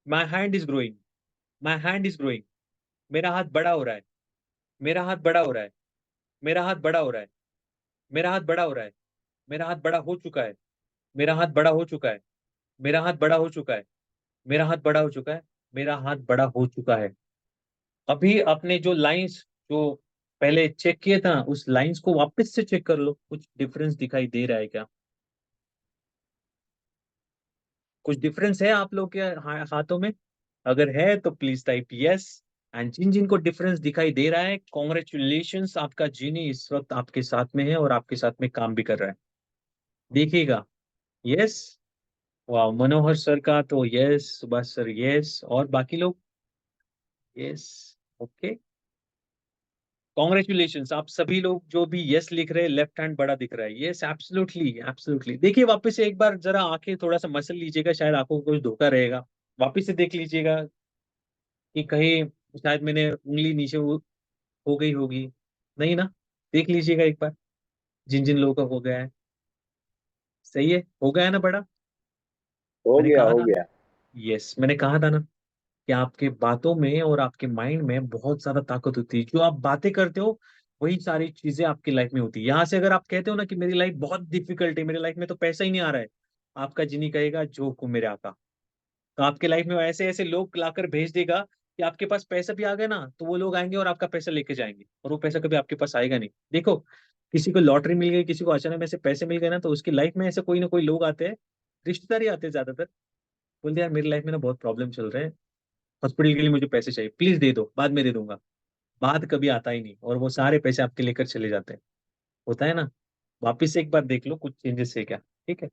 my hand is growing, my hand is growing. मेरा हाथ बड़ा हो रहा है, मेरा हाथ बड़ा हो रहा है, मेरा हाथ बड़ा हो रहा है, मेरा हाथ बड़ा हो रहा है, मेरा हाथ बड़ा हो चुका है, मेरा हाथ बड़ा हो चुका है, मेरा हाथ बड़ा हो चुका है, मेरा हाथ बड़ा हो चुका है, मेरा हाथ बड़ा हो चुका है। अभी अपने जो लाइंस जो पहले चेक किए था उस लाइंस को वापस से चेक कर लो, कुछ डिफरेंस दिखाई दे रहा है क्या? कुछ डिफरेंस है आप लोग के हाथों में? अगर है तो प्लीज टाइप यस। एंड जिन जिन को डिफरेंस दिखाई दे रहा है, कॉन्ग्रेचुलेशंस, आपका जीनी इस वक्त आपके साथ में है और आपके साथ में काम भी कर रहा है। देखिएगा। यस। वाह, मनोहर सर का तो यस, सुभाष सर यस, और बाकी लोग यस। ओके। कॉन्ग्रेचुलेशंस, आप सभी लोग जो भी यस लिख रहे हैं, लेफ्ट हैंड बड़ा दिख रहा है। Yes, absolutely absolutely. देखिए वापस से एक बार जरा आंखें थोड़ा सा मसल लीजिएगा, शायद आंखों को कुछ धोखा रहेगा। वापस से देख लीजिएगा कि कहीं शायद मैंने उंगली नीचे हो गई होगी। नहीं ना? देख लीजिएगा एक बार, जिन जिन लोगों का हो गया है। सही है, हो गया है ना बड़ा? हो मैंने गया कहा हो था। गया। यस, मैंने कहा था ना कि आपके बातों में और आपके माइंड में बहुत ज्यादा ताकत होती है। जो आप बातें करते हो वही सारी चीजें आपकी लाइफ में होती है। यहाँ से अगर आप कहते हो ना कि मेरी लाइफ बहुत डिफिकल्ट है, मेरी लाइफ में तो पैसा ही नहीं आ रहा है, आपका जिनी कहेगा जो को मेरे आका। तो आपके लाइफ में ऐसे ऐसे लोग लाकर भेज देगा कि आपके पास पैसा भी आ गया ना तो वो लोग आएंगे और आपका पैसा लेके जाएंगे, और वो पैसा कभी आपके पास आएगा नहीं। देखो, किसी को लॉटरी मिल गई, किसी को अचानक में से पैसे मिल गए ना, तो उसकी लाइफ में ऐसे कोई ना कोई लोग आते हैं, रिश्तेदार ही आते हैं ज्यादातर। बोलते हैं यार मेरी लाइफ में ना बहुत प्रॉब्लम चल रहे हैं, हॉस्पिटल के लिए मुझे पैसे चाहिए, प्लीज दे दो, बाद में दे दूंगा। बाद कभी आता ही नहीं, और वो सारे पैसे आपके लेकर चले जाते हैं। होता है ना? वापिस से एक बार देख लो कुछ चेंजेस है क्या। ठीक है।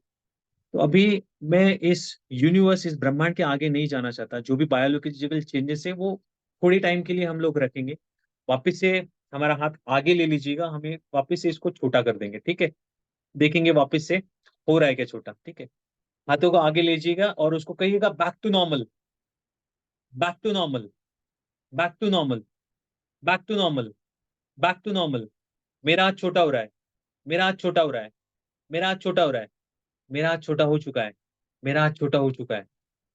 तो अभी मैं इस यूनिवर्स, इस ब्रह्मांड के आगे नहीं जाना चाहता। जो भी बायोलॉजिकल चेंजेस है वो थोड़ी टाइम के लिए हम लोग रखेंगे। वापिस से हमारा हाथ आगे ले लीजिएगा, हमें वापिस से इसको छोटा कर देंगे। ठीक है। देखेंगे वापिस से हो रहा है क्या छोटा। ठीक है। हाथों को आगे लीजिएगा और उसको कहिएगा back to normal, back to normal, back to normal, back to normal, back to normal. मेरा हाथ छोटा हो रहा है, मेरा हाथ छोटा हो रहा है, मेरा हाथ छोटा हो रहा है, मेरा हाथ छोटा हो चुका है, मेरा हाथ छोटा हो चुका है,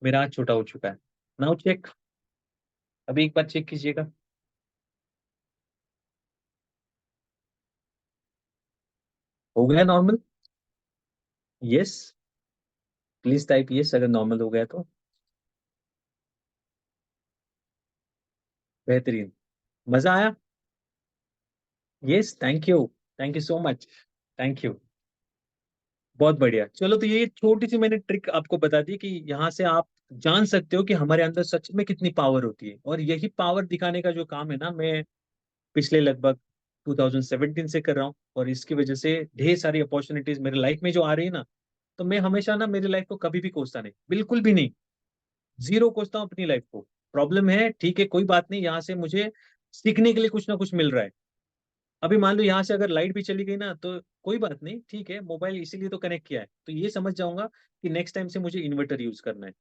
मेरा हाथ छोटा हो चुका है। Now check. अभी एक बार चेक कीजिएगा। हो गया normal? Yes, please type yes अगर नॉर्मल हो गया तो। बेहतरीन। मजा आया? Yes, thank you so much, thank you. बहुत बढ़िया। चलो, तो ये छोटी सी मैंने ट्रिक आपको बता दी कि यहाँ से आप जान सकते हो कि हमारे अंदर सच में कितनी पावर होती है। और यही पावर दिखाने का जो काम है ना, मैं पिछले लगभग 2017 से कर रहा हूँ, और इसकी वजह से ढेर सारी अपॉर्चुनिटीज मेरे लाइफ में जो आ रही है ना, तो मैं हमेशा ना मेरी लाइफ को कभी भी कोसता नहीं, बिल्कुल भी नहीं। जीरो कोसता हूँ अपनी लाइफ को। प्रॉब्लम है, ठीक है, कोई बात नहीं, यहाँ से मुझे सीखने के लिए कुछ ना कुछ मिल रहा है। अभी मान लो यहाँ से अगर लाइट भी चली गई ना तो कोई बात नहीं, ठीक है, मोबाइल इसीलिए तो कनेक्ट किया है, तो ये समझ जाऊंगा कि नेक्स्ट टाइम से मुझे इन्वर्टर यूज करना है।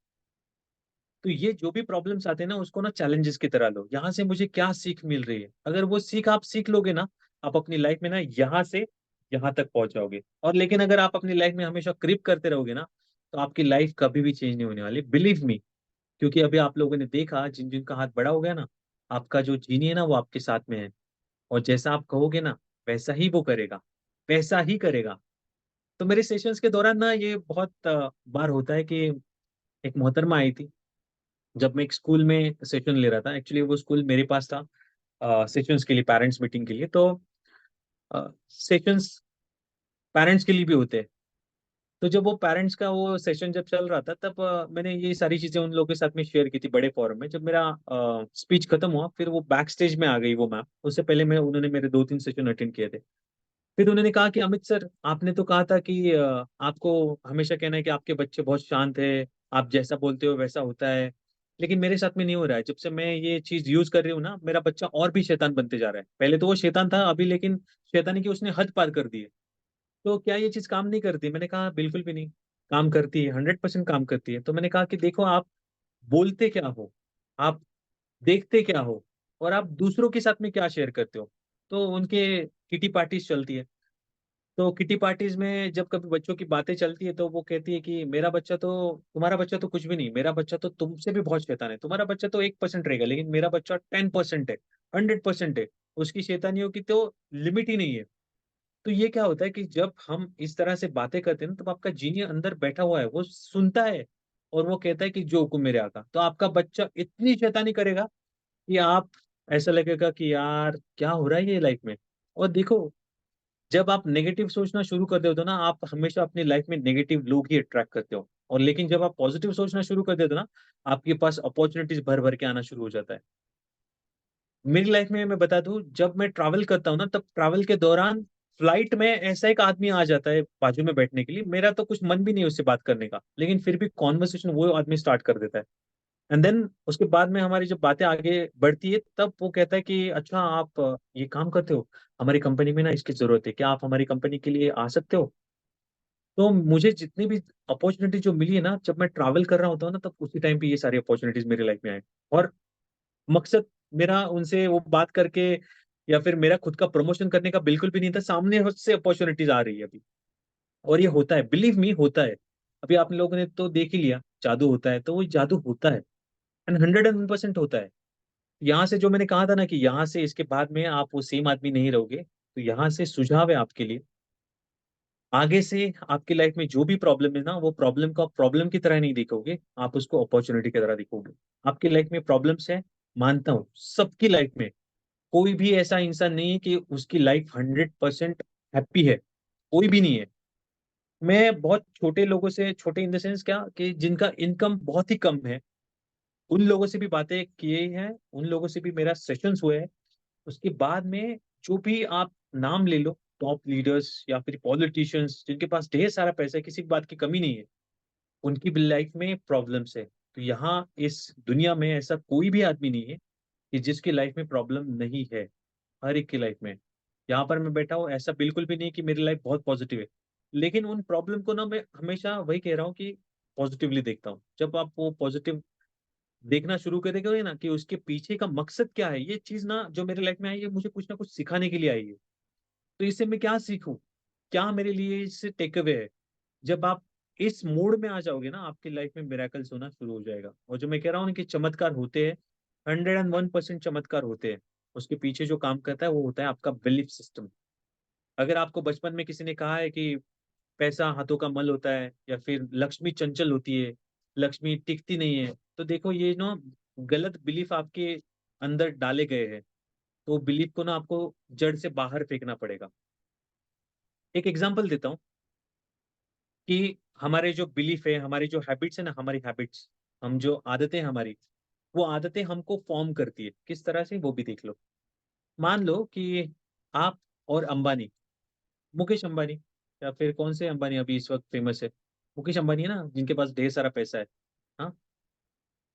तो ये जो भी प्रॉब्लम्स आते हैं ना उसको ना चैलेंजेस की तरह लो, यहाँ से मुझे क्या सीख मिल रही है, अगर वो सीख आप सीख लोगे ना, आप अपनी लाइफ में ना यहाँ से यहाँ तक पहुंच जाओगे। और लेकिन अगर आप अपनी लाइफ में हमेशा क्रिप करते रहोगे ना, तो आपकी लाइफ कभी भी चेंज नहीं होने वाली, बिलीव मी। क्योंकि अभी आप लोगों ने देखा, जिन जिन का हाथ बड़ा हो गया ना, आपका जो जीनी है ना वो आपके साथ में है, और जैसा आप कहोगे ना वैसा ही वो करेगा, वैसा ही करेगा। तो मेरे सेशंस के दौरान ना ये बहुत बार होता है कि एक मोहतरमा आई थी, जब मैं एक स्कूल में सेशन ले रहा था, एक्चुअली वो स्कूल मेरे पास था सेशंस के लिए, पेरेंट्स मीटिंग के लिए। तो सेशंस पेरेंट्स के लिए भी होते हैं। तो जब वो पेरेंट्स का वो सेशन जब चल रहा था, तब मैंने ये सारी चीजें उन लोगों के साथ में शेयर की थी बड़े फोरम में। जब मेरा स्पीच खत्म हुआ, फिर वो बैक स्टेज में आ गई वो मैम, उससे पहले मैं उन्होंने मेरे 2-3 सेशन अटेंड किए थे। फिर उन्होंने कहा कि अमित सर, आपने तो कहा था कि आपको हमेशा कहना है कि आपके बच्चे बहुत शांत है, आप जैसा बोलते हो वैसा होता है, लेकिन मेरे साथ में नहीं हो रहा है। जब से मैं ये चीज यूज कर रही हूँ ना, मेरा बच्चा और भी शैतान बनते जा रहा है। पहले तो वो शैतान था, अभी लेकिन शैतानी की उसने हद पार कर दी है। तो क्या ये चीज काम नहीं करती? मैंने कहा बिल्कुल भी नहीं, काम करती है, 100% काम करती है। तो मैंने कहा कि देखो, आप बोलते क्या हो, आप देखते क्या हो, और आप दूसरों के साथ में क्या शेयर करते हो। तो उनके किटी पार्टीज चलती है, तो किटी पार्टीज में जब कभी बच्चों की बातें चलती है तो वो कहती है कि मेरा बच्चा तो, तुम्हारा बच्चा तो कुछ भी नहीं, मेरा बच्चा तो तुमसे भी बहुत शैतान है, तुम्हारा बच्चा तो 1% रहेगा, लेकिन मेरा बच्चा 10% है, 100% है, उसकी शैतानियों की तो लिमिट ही नहीं है। तो ये क्या होता है कि जब हम इस तरह से बातें करते हैं ना, तब आपका जीनियर अंदर बैठा हुआ है, वो सुनता है, और वो कहता है कि जो हुक्म मेरे आका। तो आपका बच्चा इतनी शैतानी करेगा कि आप, ऐसा लगेगा कि यार क्या हो रहा है ये लाइफ में। और देखो, जब आप नेगेटिव सोचना शुरू कर देते हो ना, आप हमेशा अपनी लाइफ में नेगेटिव लोग ही अट्रैक्ट करते हो। और लेकिन जब आप पॉजिटिव सोचना शुरू कर देते हो ना, आपके पास अपॉर्चुनिटीज भर भर के आना शुरू हो जाता है। मेरी लाइफ में मैं बता दूं, जब मैं ट्रैवल करता हूँ ना, तब ट्रैवल के दौरान फ्लाइट में ऐसा एक आदमी आ जाता है बाजू में बैठने के लिए, मेरा तो कुछ मन भी नहीं है उससे बात करने का, लेकिन फिर भी कॉन्वर्सेशन वो आदमी स्टार्ट कर देता है। एंड देन उसके बाद में हमारी जब बातें आगे बढ़ती है, तब वो कहता है कि अच्छा, आप ये काम करते हो, हमारी कंपनी में ना इसकी जरूरत है, क्या आप हमारी कंपनी के लिए आ सकते हो? तो मुझे जितनी भी अपॉर्चुनिटी जो मिली है ना, जब मैं ट्रैवल कर रहा होता हूँ ना, तब उसी टाइम पे ये सारी अपॉर्चुनिटीज मेरी लाइफ में आए। और मकसद मेरा उनसे वो बात करके या फिर मेरा खुद का प्रमोशन करने का बिल्कुल भी नहीं था, सामने से अपॉर्चुनिटीज आ रही है अभी। और ये होता है, बिलीव मी, होता है। अभी आप लोगों ने तो देख ही लिया, जादू होता है, तो वो जादू होता है, एंड 101% होता है। यहाँ से जो मैंने कहा था ना कि यहाँ से इसके बाद में आप वो सेम आदमी नहीं रहोगे, तो यहाँ से सुझाव है आपके लिए, आगे से आपकी लाइफ में जो भी प्रॉब्लम है ना, वो प्रॉब्लम को आप प्रॉब्लम की तरह नहीं देखोगे, आप उसको अपॉर्चुनिटी की तरह देखोगे। आपकी लाइफ में प्रॉब्लम्स है, मानता हूँ, सबकी लाइफ में। कोई भी ऐसा इंसान नहीं है कि उसकी लाइफ 100% हैप्पी है, कोई भी नहीं है। मैं बहुत छोटे लोगों से, छोटे इन द सेंस क्या, कि जिनका इनकम बहुत ही कम है, उन लोगों से भी बातें किए हैं, उन लोगों से भी मेरा सेशंस हुए हैं। उसके बाद में जो भी आप नाम ले लो, टॉप लीडर्स या फिर पॉलिटिशियंस जिनके पास ढेर सारा पैसा है, किसी भी बात की कमी नहीं है, उनकी भी लाइफ में प्रॉब्लम्स है। तो यहाँ इस दुनिया में ऐसा कोई भी आदमी नहीं है कि जिसकी लाइफ में प्रॉब्लम नहीं है, हर एक की लाइफ में। यहाँ पर मैं बैठा हूँ, ऐसा बिल्कुल भी नहीं कि मेरी लाइफ बहुत पॉजिटिव है, लेकिन उन प्रॉब्लम को ना मैं हमेशा वही कह रहा हूँ कि पॉजिटिवली देखता हूँ। जब आप वो पॉजिटिव देखना शुरू करेंगे ना कि उसके पीछे का मकसद क्या है, ये चीज ना जो मेरे लाइफ में आई है, मुझे कुछ ना कुछ सिखाने के लिए आई है, तो इससे मैं क्या सीखूं, क्या मेरे लिए इससे टेक अवे है। जब आप इस मोड में आ जाओगे ना, आपकी लाइफ में मिराकल्स होना शुरू हो जाएगा। और जो मैं कह रहा हूँ ना कि चमत्कार होते हैं, 101% चमत्कार होते हैं, उसके पीछे जो काम करता है वो होता है आपका बिलीफ सिस्टम। अगर आपको बचपन में किसी ने कहा है कि पैसा हाथों का मल होता है, या फिर लक्ष्मी चंचल होती है, लक्ष्मी टिकती नहीं है, तो देखो ये ना गलत बिलीफ आपके अंदर डाले गए हैं। तो बिलीफ को ना आपको जड़ से बाहर फेंकना पड़ेगा। एक एग्जांपल देता हूँ कि हमारे जो बिलीफ है, हमारी जो हैबिट्स है ना, हमारी हैबिट्स, हम जो आदतें हैं हमारी, वो आदतें हमको फॉर्म करती है, किस तरह से वो भी देख लो। मान लो कि आप और अंबानी, मुकेश अंबानी, या फिर कौन से अंबानी अभी इस वक्त फेमस है, मुकेश अंबानी है ना, जिनके पास ढेर सारा पैसा है। हाँ,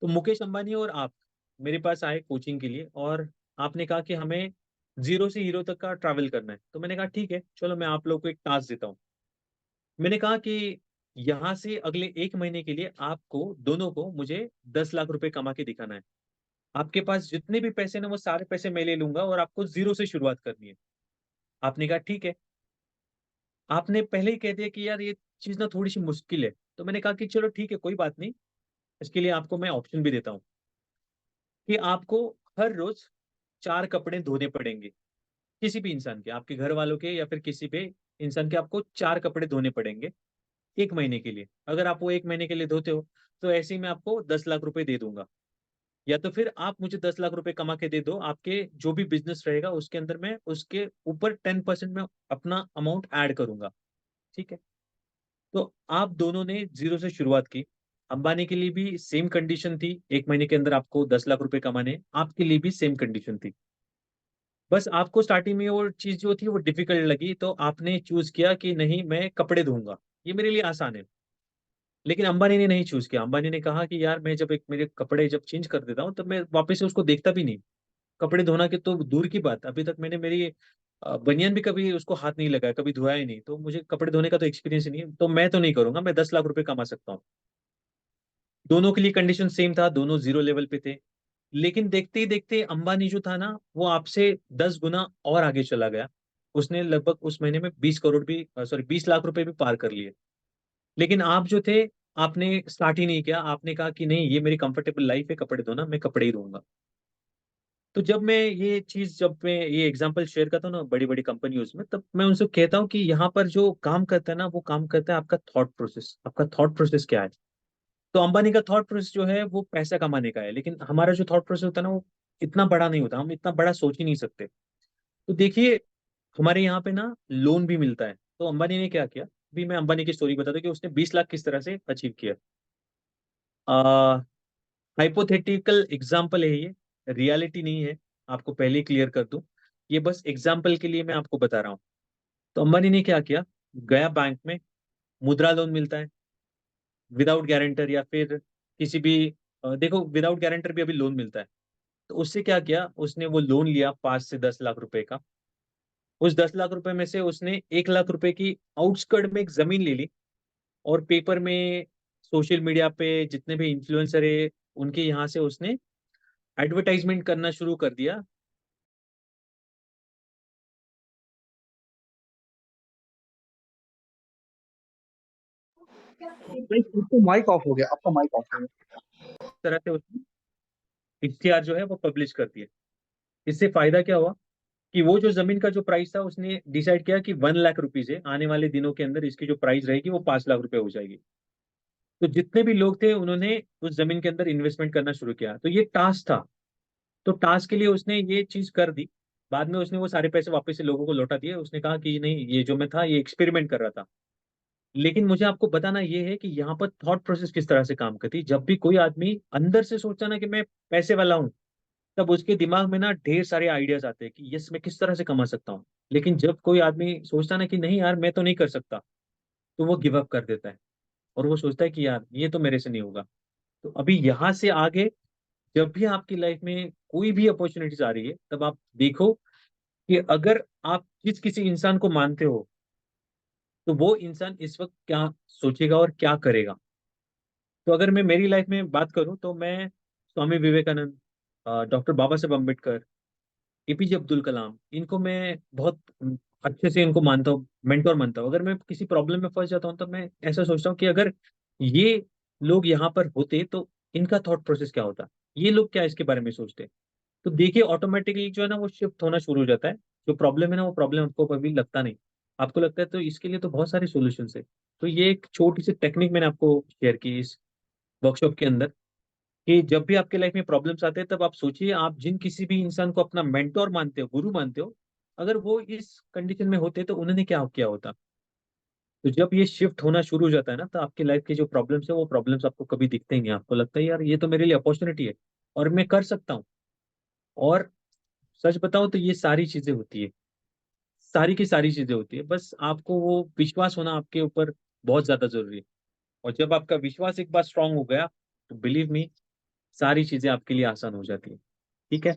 तो मुकेश अंबानी और आप मेरे पास आए कोचिंग के लिए, और आपने कहा कि हमें 0 से हीरो तक का ट्रैवल करना है। तो मैंने कहा ठीक है, चलो मैं आप लोग को एक टास्क देता हूँ। मैंने कहा कि यहाँ से अगले 1 महीने के लिए आपको दोनों को मुझे 10 लाख रुपए कमा के दिखाना है। आपके पास जितने भी पैसे ना वो सारे पैसे मैं ले लूंगा और आपको 0 से शुरुआत करनी है। आपने कहा ठीक है। आपने पहले ही कह दिया कि यार ये चीज ना थोड़ी सी मुश्किल है। तो मैंने कहा कि चलो ठीक है, कोई बात नहीं, इसके लिए आपको मैं ऑप्शन भी देता हूँ कि आपको हर रोज 4 कपड़े धोने पड़ेंगे। किसी भी इंसान के, आपके घर वालों के या फिर किसी भी इंसान के, आपको 4 कपड़े धोने पड़ेंगे 1 महीने के लिए। अगर आप वो 1 महीने के लिए धोते हो तो ऐसे ही मैं आपको 10 लाख रुपए दे दूंगा। या तो फिर आप मुझे 10 लाख रुपए कमा के दे दो, आपके जो भी बिजनेस रहेगा उसके अंदर मैं उसके ऊपर 10% में अपना अमाउंट ऐड करूंगा। ठीक है। तो आप दोनों ने 0 से शुरुआत की। अंबानी के लिए भी सेम कंडीशन थी, 1 महीने के अंदर आपको 10 लाख रुपए कमाने हैं। आपके लिए भी सेम कंडीशन थी। बस आपको स्टार्टिंग में वो चीज जो थी वो डिफिकल्ट लगी, तो आपने चूज किया कि नहीं मैं कपड़े धोऊंगा, ये मेरे लिए आसान है। लेकिन अंबानी ने नहीं चूज किया। अंबानी ने कहा कि यार मैं जब एक मेरे कपड़े जब चेंज कर देता हूँ तब मैं वापस से उसको देखता भी नहीं। कपड़े धोना के तो दूर की बात, अभी तक मैंने मेरी बनियान भी कभी उसको हाथ नहीं लगाया, कभी धोया ही नहीं। तो मुझे कपड़े धोने का तो एक्सपीरियंस ही नहीं है, तो मैं तो नहीं करूंगा, मैं 10 लाख रुपए कमा सकता हूँ। दोनों के लिए कंडीशन सेम था, दोनों 0 लेवल पे थे। लेकिन देखते ही देखते अंबानी जो था ना वो आपसे 10 गुना और आगे चला गया। उसने लगभग उस महीने में 20 करोड़ भी, सॉरी 20 लाख रुपए भी पार कर लिए। लेकिन आप जो थे, आपने स्टार्ट ही नहीं किया। आपने कहा कि नहीं ये मेरी कंफर्टेबल लाइफ है, कपड़े धोना, मैं कपड़े ही धोऊंगा। तो जब मैं ये चीज, जब मैं ये एग्जांपल शेयर करता हूँ ना बड़ी बड़ी कंपनियों में, तब मैं उनसे कहता हूँ कि यहाँ पर जो काम करता है ना वो काम करता है आपका थॉट प्रोसेस। आपका थॉट प्रोसेस क्या है? तो अंबानी का थॉट प्रोसेस जो है वो पैसा कमाने का है, लेकिन हमारा जो थॉट प्रोसेस होता है ना वो इतना बड़ा नहीं होता, हम इतना बड़ा सोच ही नहीं सकते। तो देखिए, हमारे यहाँ पे ना लोन भी मिलता है। तो अंबानी ने क्या किया, अभी मैं अंबानी की स्टोरी बताता हूँ कि उसने 20 लाख किस तरह से अचीव किया। हाइपोथेटिकल एग्जाम्पल है ये, रियलिटी नहीं है, आपको पहले ही क्लियर कर दूं। ये बस एग्जाम्पल के लिए मैं आपको बता रहा हूँ। तो अंबानी ने क्या किया, गया बैंक में, मुद्रा लोन मिलता है विदाउट गारंटर, या फिर किसी भी देखो विदाउट गारंटर भी अभी लोन मिलता है। तो उससे क्या किया, उसने वो लोन लिया 5 से 10 लाख रुपए का। उस 10 लाख रुपए में से उसने 1 लाख रुपए की आउटस्कर्ट में एक जमीन ले ली, और पेपर में, सोशल मीडिया पे जितने भी इन्फ्लुएंसर है उनके यहाँ से उसने एडवर्टाइजमेंट करना शुरू कर दिया। आपका माइक ऑफ हो गया, आपका माइक ऑफ हो गया। इस तरह से उसने इश्तिहार जो है वो पब्लिश कर दिए। इससे फायदा क्या हुआ कि वो जो जमीन का जो प्राइस था उसने डिसाइड किया कि 1 लाख रुपीज है, आने वाले दिनों के अंदर इसकी जो प्राइस रहेगी वो 5 लाख रुपए हो जाएगी। तो जितने भी लोग थे उन्होंने उस जमीन के अंदर इन्वेस्टमेंट करना शुरू किया। तो ये टास्क था। तो टास्क के लिए उसने ये चीज कर दी। बाद में उसने वो सारे पैसे वापस से लोगों को लौटा दिए। उसने कहा कि नहीं, ये जो मैं था ये एक्सपेरिमेंट कर रहा था। लेकिन मुझे आपको बताना ये है कि यहाँ पर थॉट प्रोसेस किस तरह से काम करती है। जब भी कोई आदमी अंदर से सोचता ना कि मैं पैसे वाला हूँ, तब उसके दिमाग में ना ढेर सारे आइडियाज आते हैं कि यस मैं किस तरह से कमा सकता हूँ। लेकिन जब कोई आदमी सोचता ना कि नहीं यार मैं तो नहीं कर सकता, तो वो गिव अप कर देता है। और वो सोचता है कि यार ये तो मेरे से नहीं होगा। तो अभी यहाँ से आगे जब भी आपकी लाइफ में कोई भी अपॉर्चुनिटीज आ रही है, तब आप देखो कि अगर आप जिस किसी इंसान को मानते हो, तो वो इंसान इस वक्त क्या सोचेगा और क्या करेगा। तो अगर मैं मेरी लाइफ में बात करूं तो मैं स्वामी विवेकानंद, डॉक्टर बाबा साहेब अम्बेडकर, एपीजे अब्दुल कलाम, इनको मैं बहुत अच्छे से इनको मानता हूँ, मेंटोर मानता हूँ। अगर मैं किसी प्रॉब्लम में फंस जाता हूँ तो मैं ऐसा सोचता हूँ कि अगर ये लोग यहाँ पर होते तो इनका थॉट प्रोसेस क्या होता, ये लोग क्या इसके बारे में सोचते। तो देखिए ऑटोमेटिकली जो है ना वो शिफ्ट होना शुरू हो जाता है। जो प्रॉब्लम है ना वो प्रॉब्लम आपको कभी लगता नहीं, आपको लगता है तो इसके लिए तो बहुत सारे सॉल्यूशंस है। तो ये एक छोटी सी टेक्निक मैंने आपको शेयर की इस वर्कशॉप के अंदर, कि जब भी आपके लाइफ में प्रॉब्लम्स आते हैं तब आप सोचिए आप जिन किसी भी इंसान को अपना मेंटोर मानते हो, गुरु मानते हो, अगर वो इस कंडीशन में होते तो उन्होंने क्या किया होता। तो जब ये शिफ्ट होना शुरू हो जाता है ना, तो आपकी लाइफ के जो प्रॉब्लम्स है वो प्रॉब्लम्स आपको कभी दिखते ही नहीं। आपको लगता है यार ये तो मेरे लिए अपॉर्चुनिटी है और मैं कर सकता हूँ। और सच बताओ तो ये सारी चीजें होती है, सारी की सारी चीजें होती है। बस आपको वो विश्वास होना आपके ऊपर बहुत ज्यादा जरूरी है। और जब आपका विश्वास एक बार स्ट्रांग हो गया, तो बिलीव मी, सारी चीजें आपके लिए आसान हो जाती है। ठीक है।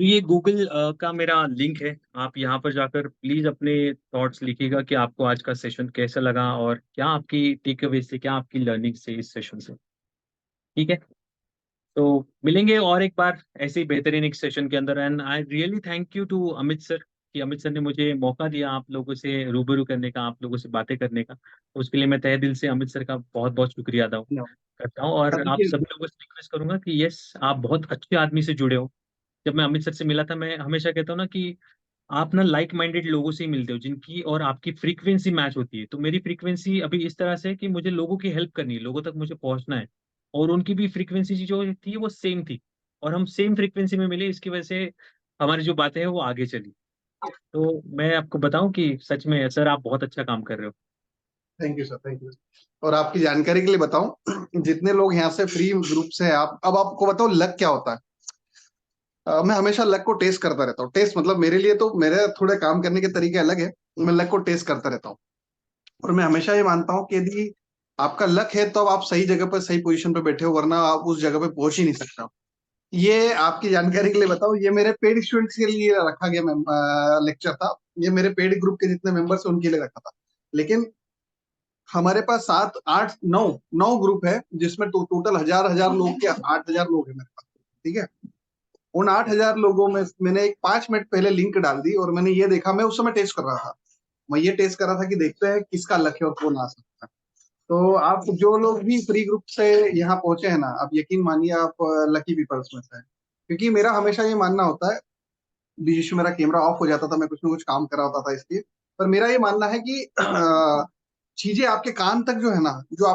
तो ये गूगल का मेरा लिंक है, आप यहाँ पर जाकर प्लीज अपने थॉट्स लिखिएगा कि आपको आज का सेशन कैसा लगा और क्या आपकी टेक अवे से, क्या आपकी लर्निंग से इस सेशन से। ठीक है, तो मिलेंगे और एक बार ऐसे ही बेहतरीन एक सेशन के अंदर। And I really thank you to Amit sir कि अमित सर ने मुझे मौका दिया आप लोगों से रूबरू करने का, आप लोगों से बातें करने का। उसके लिए मैं तहे दिल से अमित सर का बहुत बहुत शुक्रिया अदा करता हूँ। और आप देखिए, सभी लोगों से रिक्वेस्ट करूंगा कि यस, आप बहुत अच्छे आदमी से जुड़े हो। जब मैं अमित सर से मिला था, मैं हमेशा कहता हूँ ना कि आप ना लाइक माइंडेड लोगों से ही मिलते हो जिनकी और आपकी फ्रीक्वेंसी मैच होती है। तो मेरी फ्रीक्वेंसी अभी इस तरह से है कि मुझे लोगों की हेल्प करनी है, लोगों तक मुझे पहुंचना है। और उनकी भी फ्रीक्वेंसी जो थी वो सेम थी, और हम सेम फ्रीक्वेंसी में मिले, इसकी वजह से हमारी जो बातें हैं वो आगे चली। तो मैं आपको बताऊं कि सच में सर आप बहुत अच्छा काम कर रहे हो। Thank you sir, thank you. और आपकी जानकारी के लिए बताऊं, जितने लोग यहाँ से फ्री ग्रुप से हैं, आप अब आपको बताओ लक क्या होता है। मैं हमेशा लक को टेस्ट करता रहता हूँ। टेस्ट मतलब मेरे लिए तो मेरे थोड़े काम करने के तरीके अलग है। मैं लक को टेस्ट करता रहता हूँ, और मैं हमेशा ये मानता हूँ कि यदि आपका लक है तो आप सही जगह पर सही पोजीशन पे बैठे हो, वरना आप उस जगह पे पहुंच ही नहीं सकते हो। ये आपकी जानकारी के लिए बताओ, ये मेरे पेड स्टूडेंट्स के लिए रखा गया लेक्चर था। ये मेरे पेड ग्रुप के जितने मेंबर्स हैं उनके लिए रखा था। लेकिन हमारे पास 7 8 9 ग्रुप है, जिसमें टोटल हजार लोग के 8,000 लोग हैं मेरे पास। ठीक है, उन 8,000 लोगों में मैंने एक 5 मिनट पहले लिंक डाल दी, और मैंने ये देखा, मैं उस समय टेस्ट कर रहा था। मैं ये टेस्ट कर रहा था कि देखते हैं किसका लक है और कौन आ सकता है। तो आप जो लोग भी फ्री ग्रुप से यहाँ पहुंचे हैं ना, आप यकीन मानिए आप लकी पीपल्स में से हैं। क्योंकि मेरा हमेशा ये मानना होता है, बीच में मेरा कैमरा ऑफ हो जाता था, मैं कुछ ना कुछ काम कर रहा होता था इसलिए। पर मेरा ये मानना है कि चीजें आपके कान तक जो है ना, जो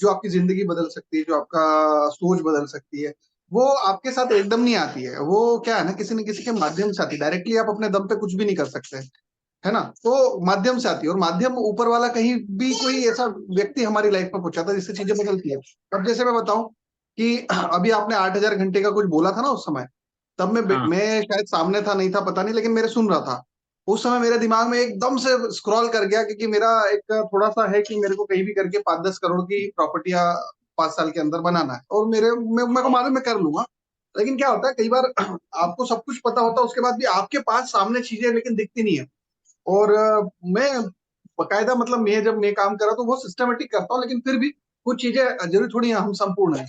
आपकी जिंदगी बदल सकती है, जो आपका सोच बदल सकती है, वो आपके साथ एकदम नहीं आती है। वो क्या है ना, किसी न किसी के माध्यम से आती है। डायरेक्टली आप अपने दम पे कुछ भी नहीं कर सकते, है ना। तो माध्यम से आती है, और माध्यम ऊपर वाला कहीं भी कोई ऐसा व्यक्ति हमारी लाइफ में पहुंचाता है जिससे चीजें बदलती है। अब जैसे मैं बताऊं कि अभी आपने 8,000 घंटे का कुछ बोला था ना उस समय, तब हाँ मैं शायद सामने था, नहीं था पता नहीं, लेकिन मेरे सुन रहा था। उस समय मेरे दिमाग में एकदम से स्क्रॉल कर गया, क्योंकि मेरा एक थोड़ा सा है कि मेरे को कहीं भी करके 5-10 करोड़ की प्रॉपर्टियां 5 साल के अंदर बनाना है, और मेरे को मालूम मैं कर लूंगा। लेकिन क्या होता है, कई बार आपको सब कुछ पता होता है, उसके बाद भी आपके पास सामने चीजें लेकिन दिखती नहीं है। और मैं बकायदा, मतलब मैं जब मैं काम कर रहा तो वो सिस्टमेटिक करता हूँ, लेकिन फिर भी कुछ चीजें जरूर थोड़ी हम संपूर्ण है।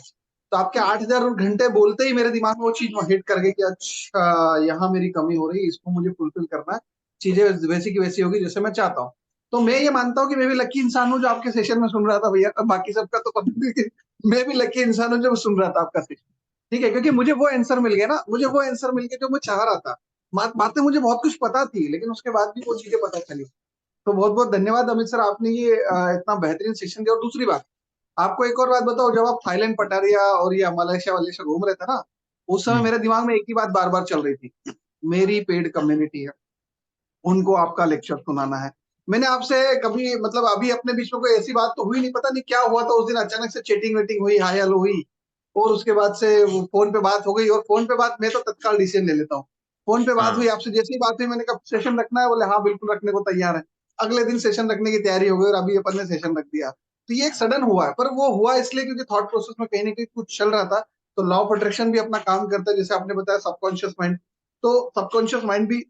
तो आपके 8,000 घंटे बोलते ही मेरे दिमाग में वो चीज हिट कर गई कि अच्छा, यहाँ मेरी कमी हो रही है, इसको मुझे फुलफिल करना है। चीजें वैसी की वैसी होगी जैसे मैं चाहता हूँ। तो मैं ये मानता हूँ कि मैं भी लकी इंसान हूँ जो आपके सेशन में सुन रहा था भैया। अब बाकी सबका तो पता नहीं, लेकिन मैं भी लकी इंसान हूँ जो सुन रहा था आपका सेशन। ठीक है, क्योंकि मुझे वो आंसर मिल गया ना, मुझे वो आंसर मिल गया जो मैं चाह रहा था। बातें मुझे बहुत कुछ पता थी, लेकिन उसके बाद भी वो चीजें पता चली। तो बहुत बहुत धन्यवाद अमित सर, आपने ये इतना बेहतरीन सेशन दिया। और दूसरी बात, आपको एक और बात बताओ, जब आप थाईलैंड, पटारिया और ये मलेशिया वालेशिया घूम रहे थे ना, उस समय हम्म मेरे दिमाग में एक ही बात बार बार चल रही थी, मेरी पेड कम्युनिटी है, उनको आपका लेक्चर सुनाना है। मैंने आपसे कभी, मतलब अभी अपने बीच में कोई ऐसी बात तो हुई नहीं, पता नहीं क्या हुआ था उस दिन, अचानक से चैटिंग वेटिंग हुई, हाय हेलो हुई, और उसके बाद से वो फोन पे बात हो गई। और फोन पे बात मैं तो तत्काल डिसीजन ले लेता हूँ। फोन पे बात हाँ हुई आपसे, जैसी बात हुई मैंने कहा सेशन रखना है, बोले हाँ बिल्कुल रखने को तैयार है। अगले दिन सेशन रखने की तैयारी हो गई, और अभी अपन ने सेशन रख दिया। तो ये एक सडन हुआ है, पर वो हुआ इसलिए क्योंकि थॉट प्रोसेस में कहीं ना कहीं कुछ चल रहा था। तो लॉ ऑफ अट्रैक्शन भी अपना काम करता है, जैसे आपने बताया सबकॉन्शियस माइंड। तो सबकॉन्शियस माइंड भी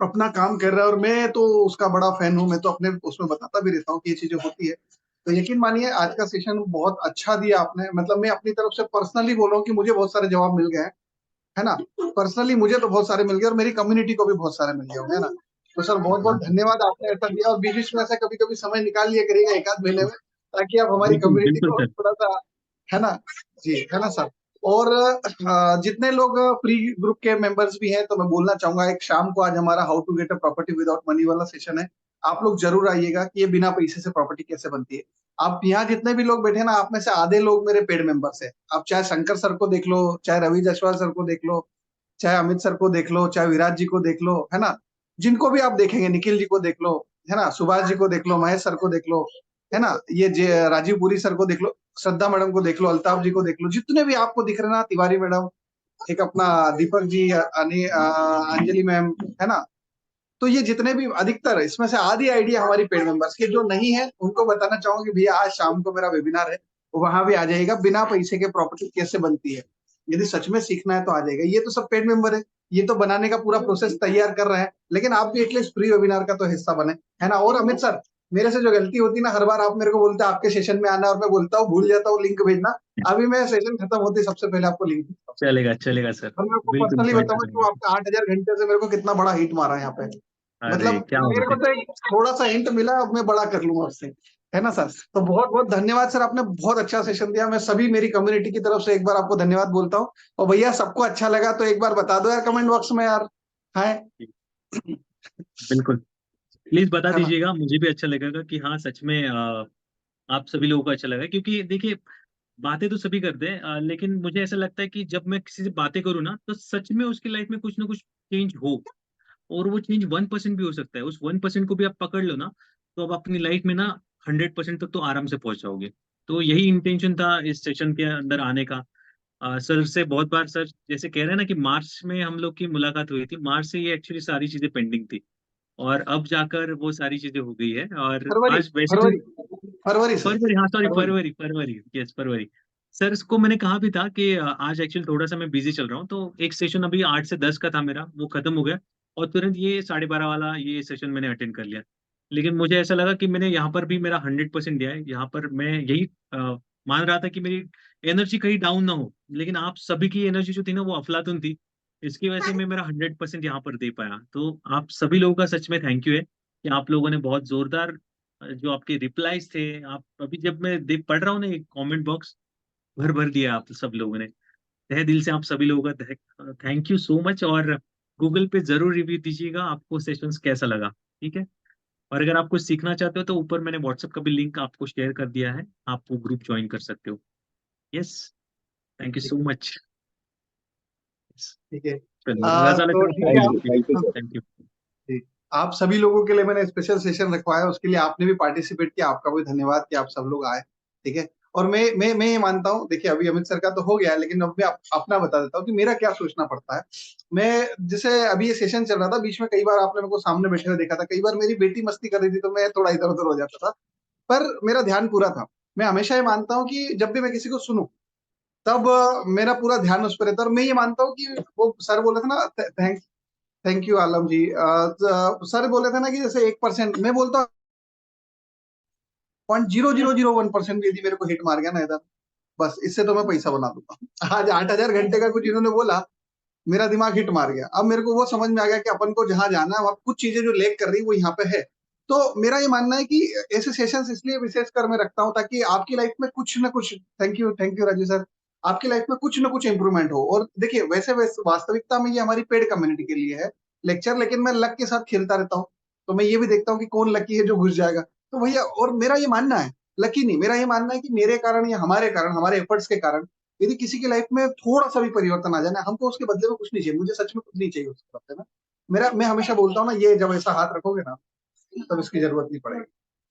अपना काम कर रहा है, और मैं तो उसका बड़ा फैन हूँ। मैं तो अपने उसमें बताता भी रहता हूँ कि ये चीजें होती है। तो यकीन मानिए आज का सेशन बहुत अच्छा दिया आपने। मतलब मैं अपनी तरफ से पर्सनली बोल रहा हूँ कि मुझे बहुत सारे जवाब मिल गए हैं, है ना। पर्सनली मुझे तो बहुत सारे मिल गए, और मेरी कम्युनिटी को भी बहुत सारे मिल गए होंगे, है ना। तो सर बहुत बहुत धन्यवाद, आपने ऐसा दिया। और बीच बीच में ऐसा कभी कभी समय निकाल लिया करिएगा, 1 आध महीने में, ताकि आप हमारी बिल्कुल कम्युनिटी बिल्कुल को सर। थोड़ा सा, है ना, जी, है ना सर। और जितने लोग फ्री ग्रुप के मेंबर्स भी हैं, तो मैं बोलना चाहूंगा, एक शाम को आज हमारा how to get a property without money वाला सेशन है। आप लोग जरूर आइएगा कि ये बिना पैसे से प्रॉपर्टी कैसे बनती है। आप यहाँ जितने भी लोग बैठे ना, आप में से आधे लोग मेरे पेड मेंबर्स हैं। आप चाहे शंकर सर को देख लो, चाहे रवि जायसवाल सर को देख लो, चाहे अमित सर को देख लो, चाहे विराट जी को देख लो, है ना। जिनको भी आप देखेंगे, निखिल जी को देख लो, है ना, सुभाष जी को देख लो, महेश सर को देख लो, है ना, ये राजीव पुरी सर को देख लो, श्रद्धा मैडम को देख लो, अल्ताफ जी को देख लो, जितने भी आपको दिख रहे हैं ना, तिवारी मैडम, एक अपना दीपक जी, अंजलि मैम, है ना। तो ये जितने भी अधिकतर है, इसमें से आधी आइडिया हमारी पेड मेंबर्स की, जो नहीं है उनको बताना चाहूंगा कि भैया आज शाम को मेरा वेबिनार है, वहां भी आ जाइएगा। बिना पैसे के प्रॉपर्टी कैसे बनती है, यदि सच में सीखना है तो आ जाएगा। ये तो सब पेड मेंबर है, ये तो बनाने का पूरा प्रोसेस तैयार कर रहे हैं, लेकिन आप भी एटलीस्ट फ्री वेबिनार का तो हिस्सा बने, है ना। और अमित सर, मेरे से जो गलती होती है ना, हर बार आप मेरे को बोलते हैं आपके सेशन में आना, और मैं बोलता हूँ भूल जाता हूँ लिंक भेजना। अभी मैं सेशन खत्म होते ही सबसे पहले आपको लिंक भेजता हूँ। चलेगा चलेगा सर, और मैं आपको बिल्कुल पर्सनली ज्वाइन बताऊंगा कि वो करेंगे। आपका 8,000 घंटे से मेरे को कितना बड़ा हिट मारा है यहाँ पे। अरे मतलब क्या मेरे बात को है। तो एक थोड़ा सा हिंट मिला, अब मैं बड़ा कर लूंगा उससे, है ना सर। तो बहुत बहुत धन्यवाद सर, आपने बहुत अच्छा सेशन दिया। मैं सभी मेरी कम्युनिटी की तरफ से एक बार आपको धन्यवाद बोलता हूँ। और भैया सबको अच्छा लगा तो एक बार बता दो यार कमेंट बॉक्स में यार, है बिल्कुल, प्लीज बता है ना। दीजिएगा, मुझे भी अच्छा लगेगा कि हाँ सच में आप सभी लोगों को अच्छा लगा। क्योंकि देखिए, बातें तो सभी करते हैं, लेकिन मुझे ऐसा लगता है कि जब मैं किसी से बातें करूँ ना, तो सच में उसकी लाइफ में कुछ ना कुछ चेंज हो। और वो चेंज 1% भी हो सकता है, उस 1% को भी आप पकड़ लो ना, तो आप अपनी लाइफ में ना 100% तक तो आराम से पहुंच जाओगे। तो यही इंटेंशन था इस सेशन के अंदर आने का। सर से बहुत बार, सर जैसे कह रहे हैं ना कि मार्च में हम लोग की मुलाकात हुई थी, मार्च से ये एक्चुअली सारी चीजें पेंडिंग थी, और अब जाकर वो सारी चीजें हो गई है। और फरवरी आज वैसे तो फरवरी फरवरी सर, फरवरी, हाँ सॉरी, फरवरी। फरवरी फरवरी, यस फरवरी। सर इसको मैंने कहा भी था कि आज एक्चुअली थोड़ा सा मैं बिजी चल रहा हूँ, तो एक सेशन अभी 8 से 10 का था मेरा, वो खत्म हो गया, और तुरंत ये 12:30 वाला ये सेशन मैंने अटेंड कर लिया। लेकिन मुझे ऐसा लगा कि मैंने यहाँ पर भी मेरा 100% दिया है। यहाँ पर मैं यही मान रहा था कि मेरी एनर्जी कहीं डाउन ना हो, लेकिन आप सभी की एनर्जी जो थी ना, वो अफलातून थी। इसकी वजह से मैं मेरा 100% यहाँ पर दे पाया। तो आप सभी लोगों का सच में थैंक यू है कि आप लोगों ने बहुत जोरदार जो आपके रिप्लाईज थे, आप अभी जब मैं देख पढ़ रहा हूँ ना, एक कमेंट बॉक्स भर भर दिया आप सब लोगों ने। तहे दिल से आप सभी लोगों का थैंक यू सो मच। और गूगल पे जरूर रिव्यू दीजिएगा आपको सेशंस कैसा लगा, ठीक है। और अगर आप कुछ सीखना चाहते हो तो ऊपर मैंने व्हाट्सएप का भी लिंक आपको शेयर कर दिया है, आप वो ग्रुप ज्वाइन कर सकते हो। यस, थैंक यू ठीक सो है, मच। ठीक है। चलिए रजा तो ठीक है थैंक यू, आप, थैंक यू। जी, आप सभी लोगों के लिए मैंने स्पेशल सेशन रखवाया, उसके लिए आपने भी पार्टिसिपेट किया, आपका भी धन्यवाद कि आप सब लोग आए, ठीक है। और मैं ये मानता हूँ, देखिए अभी अमित सर का तो हो गया, लेकिन अब मैं अपना बता देता हूँ कि मेरा क्या सोचना पड़ता है। मैं जैसे अभी ये सेशन चल रहा था, बीच में कई बार आपने मेरे को सामने बैठे हुए देखा था, कई बार मेरी बेटी मस्ती कर रही थी तो मैं थोड़ा इधर उधर हो जाता था, पर मेरा ध्यान पूरा था। मैं हमेशा ये मानता हूँ कि जब भी मैं किसी को सुनूं, तब मेरा पूरा ध्यान उस पर रहता है। और मैं ये मानता हूँ कि वो सर बोले थे ना, thank you Alam ji, sir बोले थे ना कि जैसे 1%, मैं बोलता हूँ 0.0001% भी यदि मेरे को हिट मार गया ना इधर, बस इससे तो मैं पैसा बना दूंगा। आज 8,000 घंटे का कुछ इन्होंने बोला, मेरा दिमाग हिट मार गया। अब मेरे को वो समझ में आ गया कि अपन को जहां जाना है, वहां कुछ चीजें जो लेक कर रही वो यहाँ पे है। तो मेरा ये मानना है कि ऐसे सेशंस इसलिए विशेष कर मैं रखता हूँ ताकि आपकी लाइफ में कुछ ना कुछ, थैंक यू राजू सर, आपकी लाइफ में कुछ ना कुछ इंप्रूवमेंट हो। और देखिए वैसे वैसे वास्तविकता में ये हमारी पेड कम्युनिटी के लिए है लेक्चर, लेकिन मैं लक के साथ खेलता रहता हूँ। तो मैं ये भी देखता हूँ कि कौन लकी है जो घुस जाएगा। तो भैया, और मेरा ये मानना है, लकी नहीं, मेरा ये मानना है कि मेरे कारण या हमारे कारण, हमारे एफर्ट्स के कारण यदि किसी की लाइफ में थोड़ा सा भी परिवर्तन आ जाए ना, हमको उसके बदले में कुछ नहीं चाहिए, मुझे सच में कुछ नहीं चाहिए उसके बदले में। मैं हमेशा बोलता हूँ ना, ये जब ऐसा हाथ रखोगे ना, तब इसकी जरूरत नहीं पड़ेगी,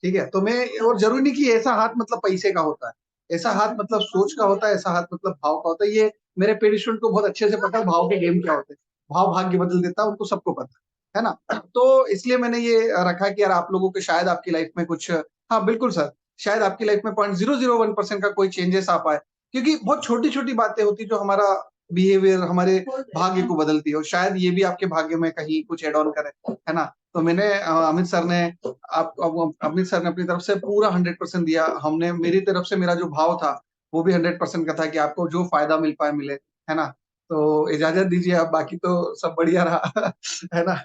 ठीक है। तो मैं, और जरूरी नहीं कि ऐसा हाथ मतलब पैसे का होता है, ऐसा हाथ मतलब सोच का होता है, ऐसा हाथ मतलब भाव का होता है। ये मेरे पेड स्टूडेंट को बहुत अच्छे से पता है भाव के गेम क्या होते हैं, भाव भाग्य बदल देता है, उनको सबको पता है ना। तो इसलिए मैंने ये रखा कि यार आप लोगों के शायद आपकी लाइफ में कुछ, हाँ बिल्कुल सर, शायद आपकी लाइफ में 0.001% का कोई चेंजेस आ पाए, क्योंकि बहुत छोटी छोटी बातें होती जो हमारा बिहेवियर, हमारे भाग्य को बदलती है। और शायद ये भी आपके भाग्य में कहीं कुछ एड ऑन करे, है ना। तो मैंने अमित सर ने, अमित सर ने अपनी तरफ से पूरा 100% दिया, हमने मेरी तरफ से मेरा जो भाव था वो भी 100% का था कि आपको जो फायदा मिल पाए मिले, है ना। तो इजाजत दीजिए आप, बाकी तो सब बढ़िया रहा। है ना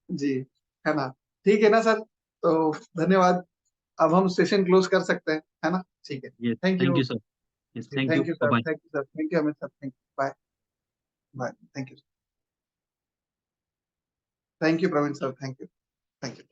जी, है ना, ठीक है ना सर। तो धन्यवाद, अब हम सेशन क्लोज कर सकते हैं, है ना, ठीक है। Yes, thank thank you, you sir. Yes, thank you, thank you sir, bye. Thank you sir, thank you Amit sir, thank you, bye, bye, thank you, thank you Praveen sir, thank you, thank you.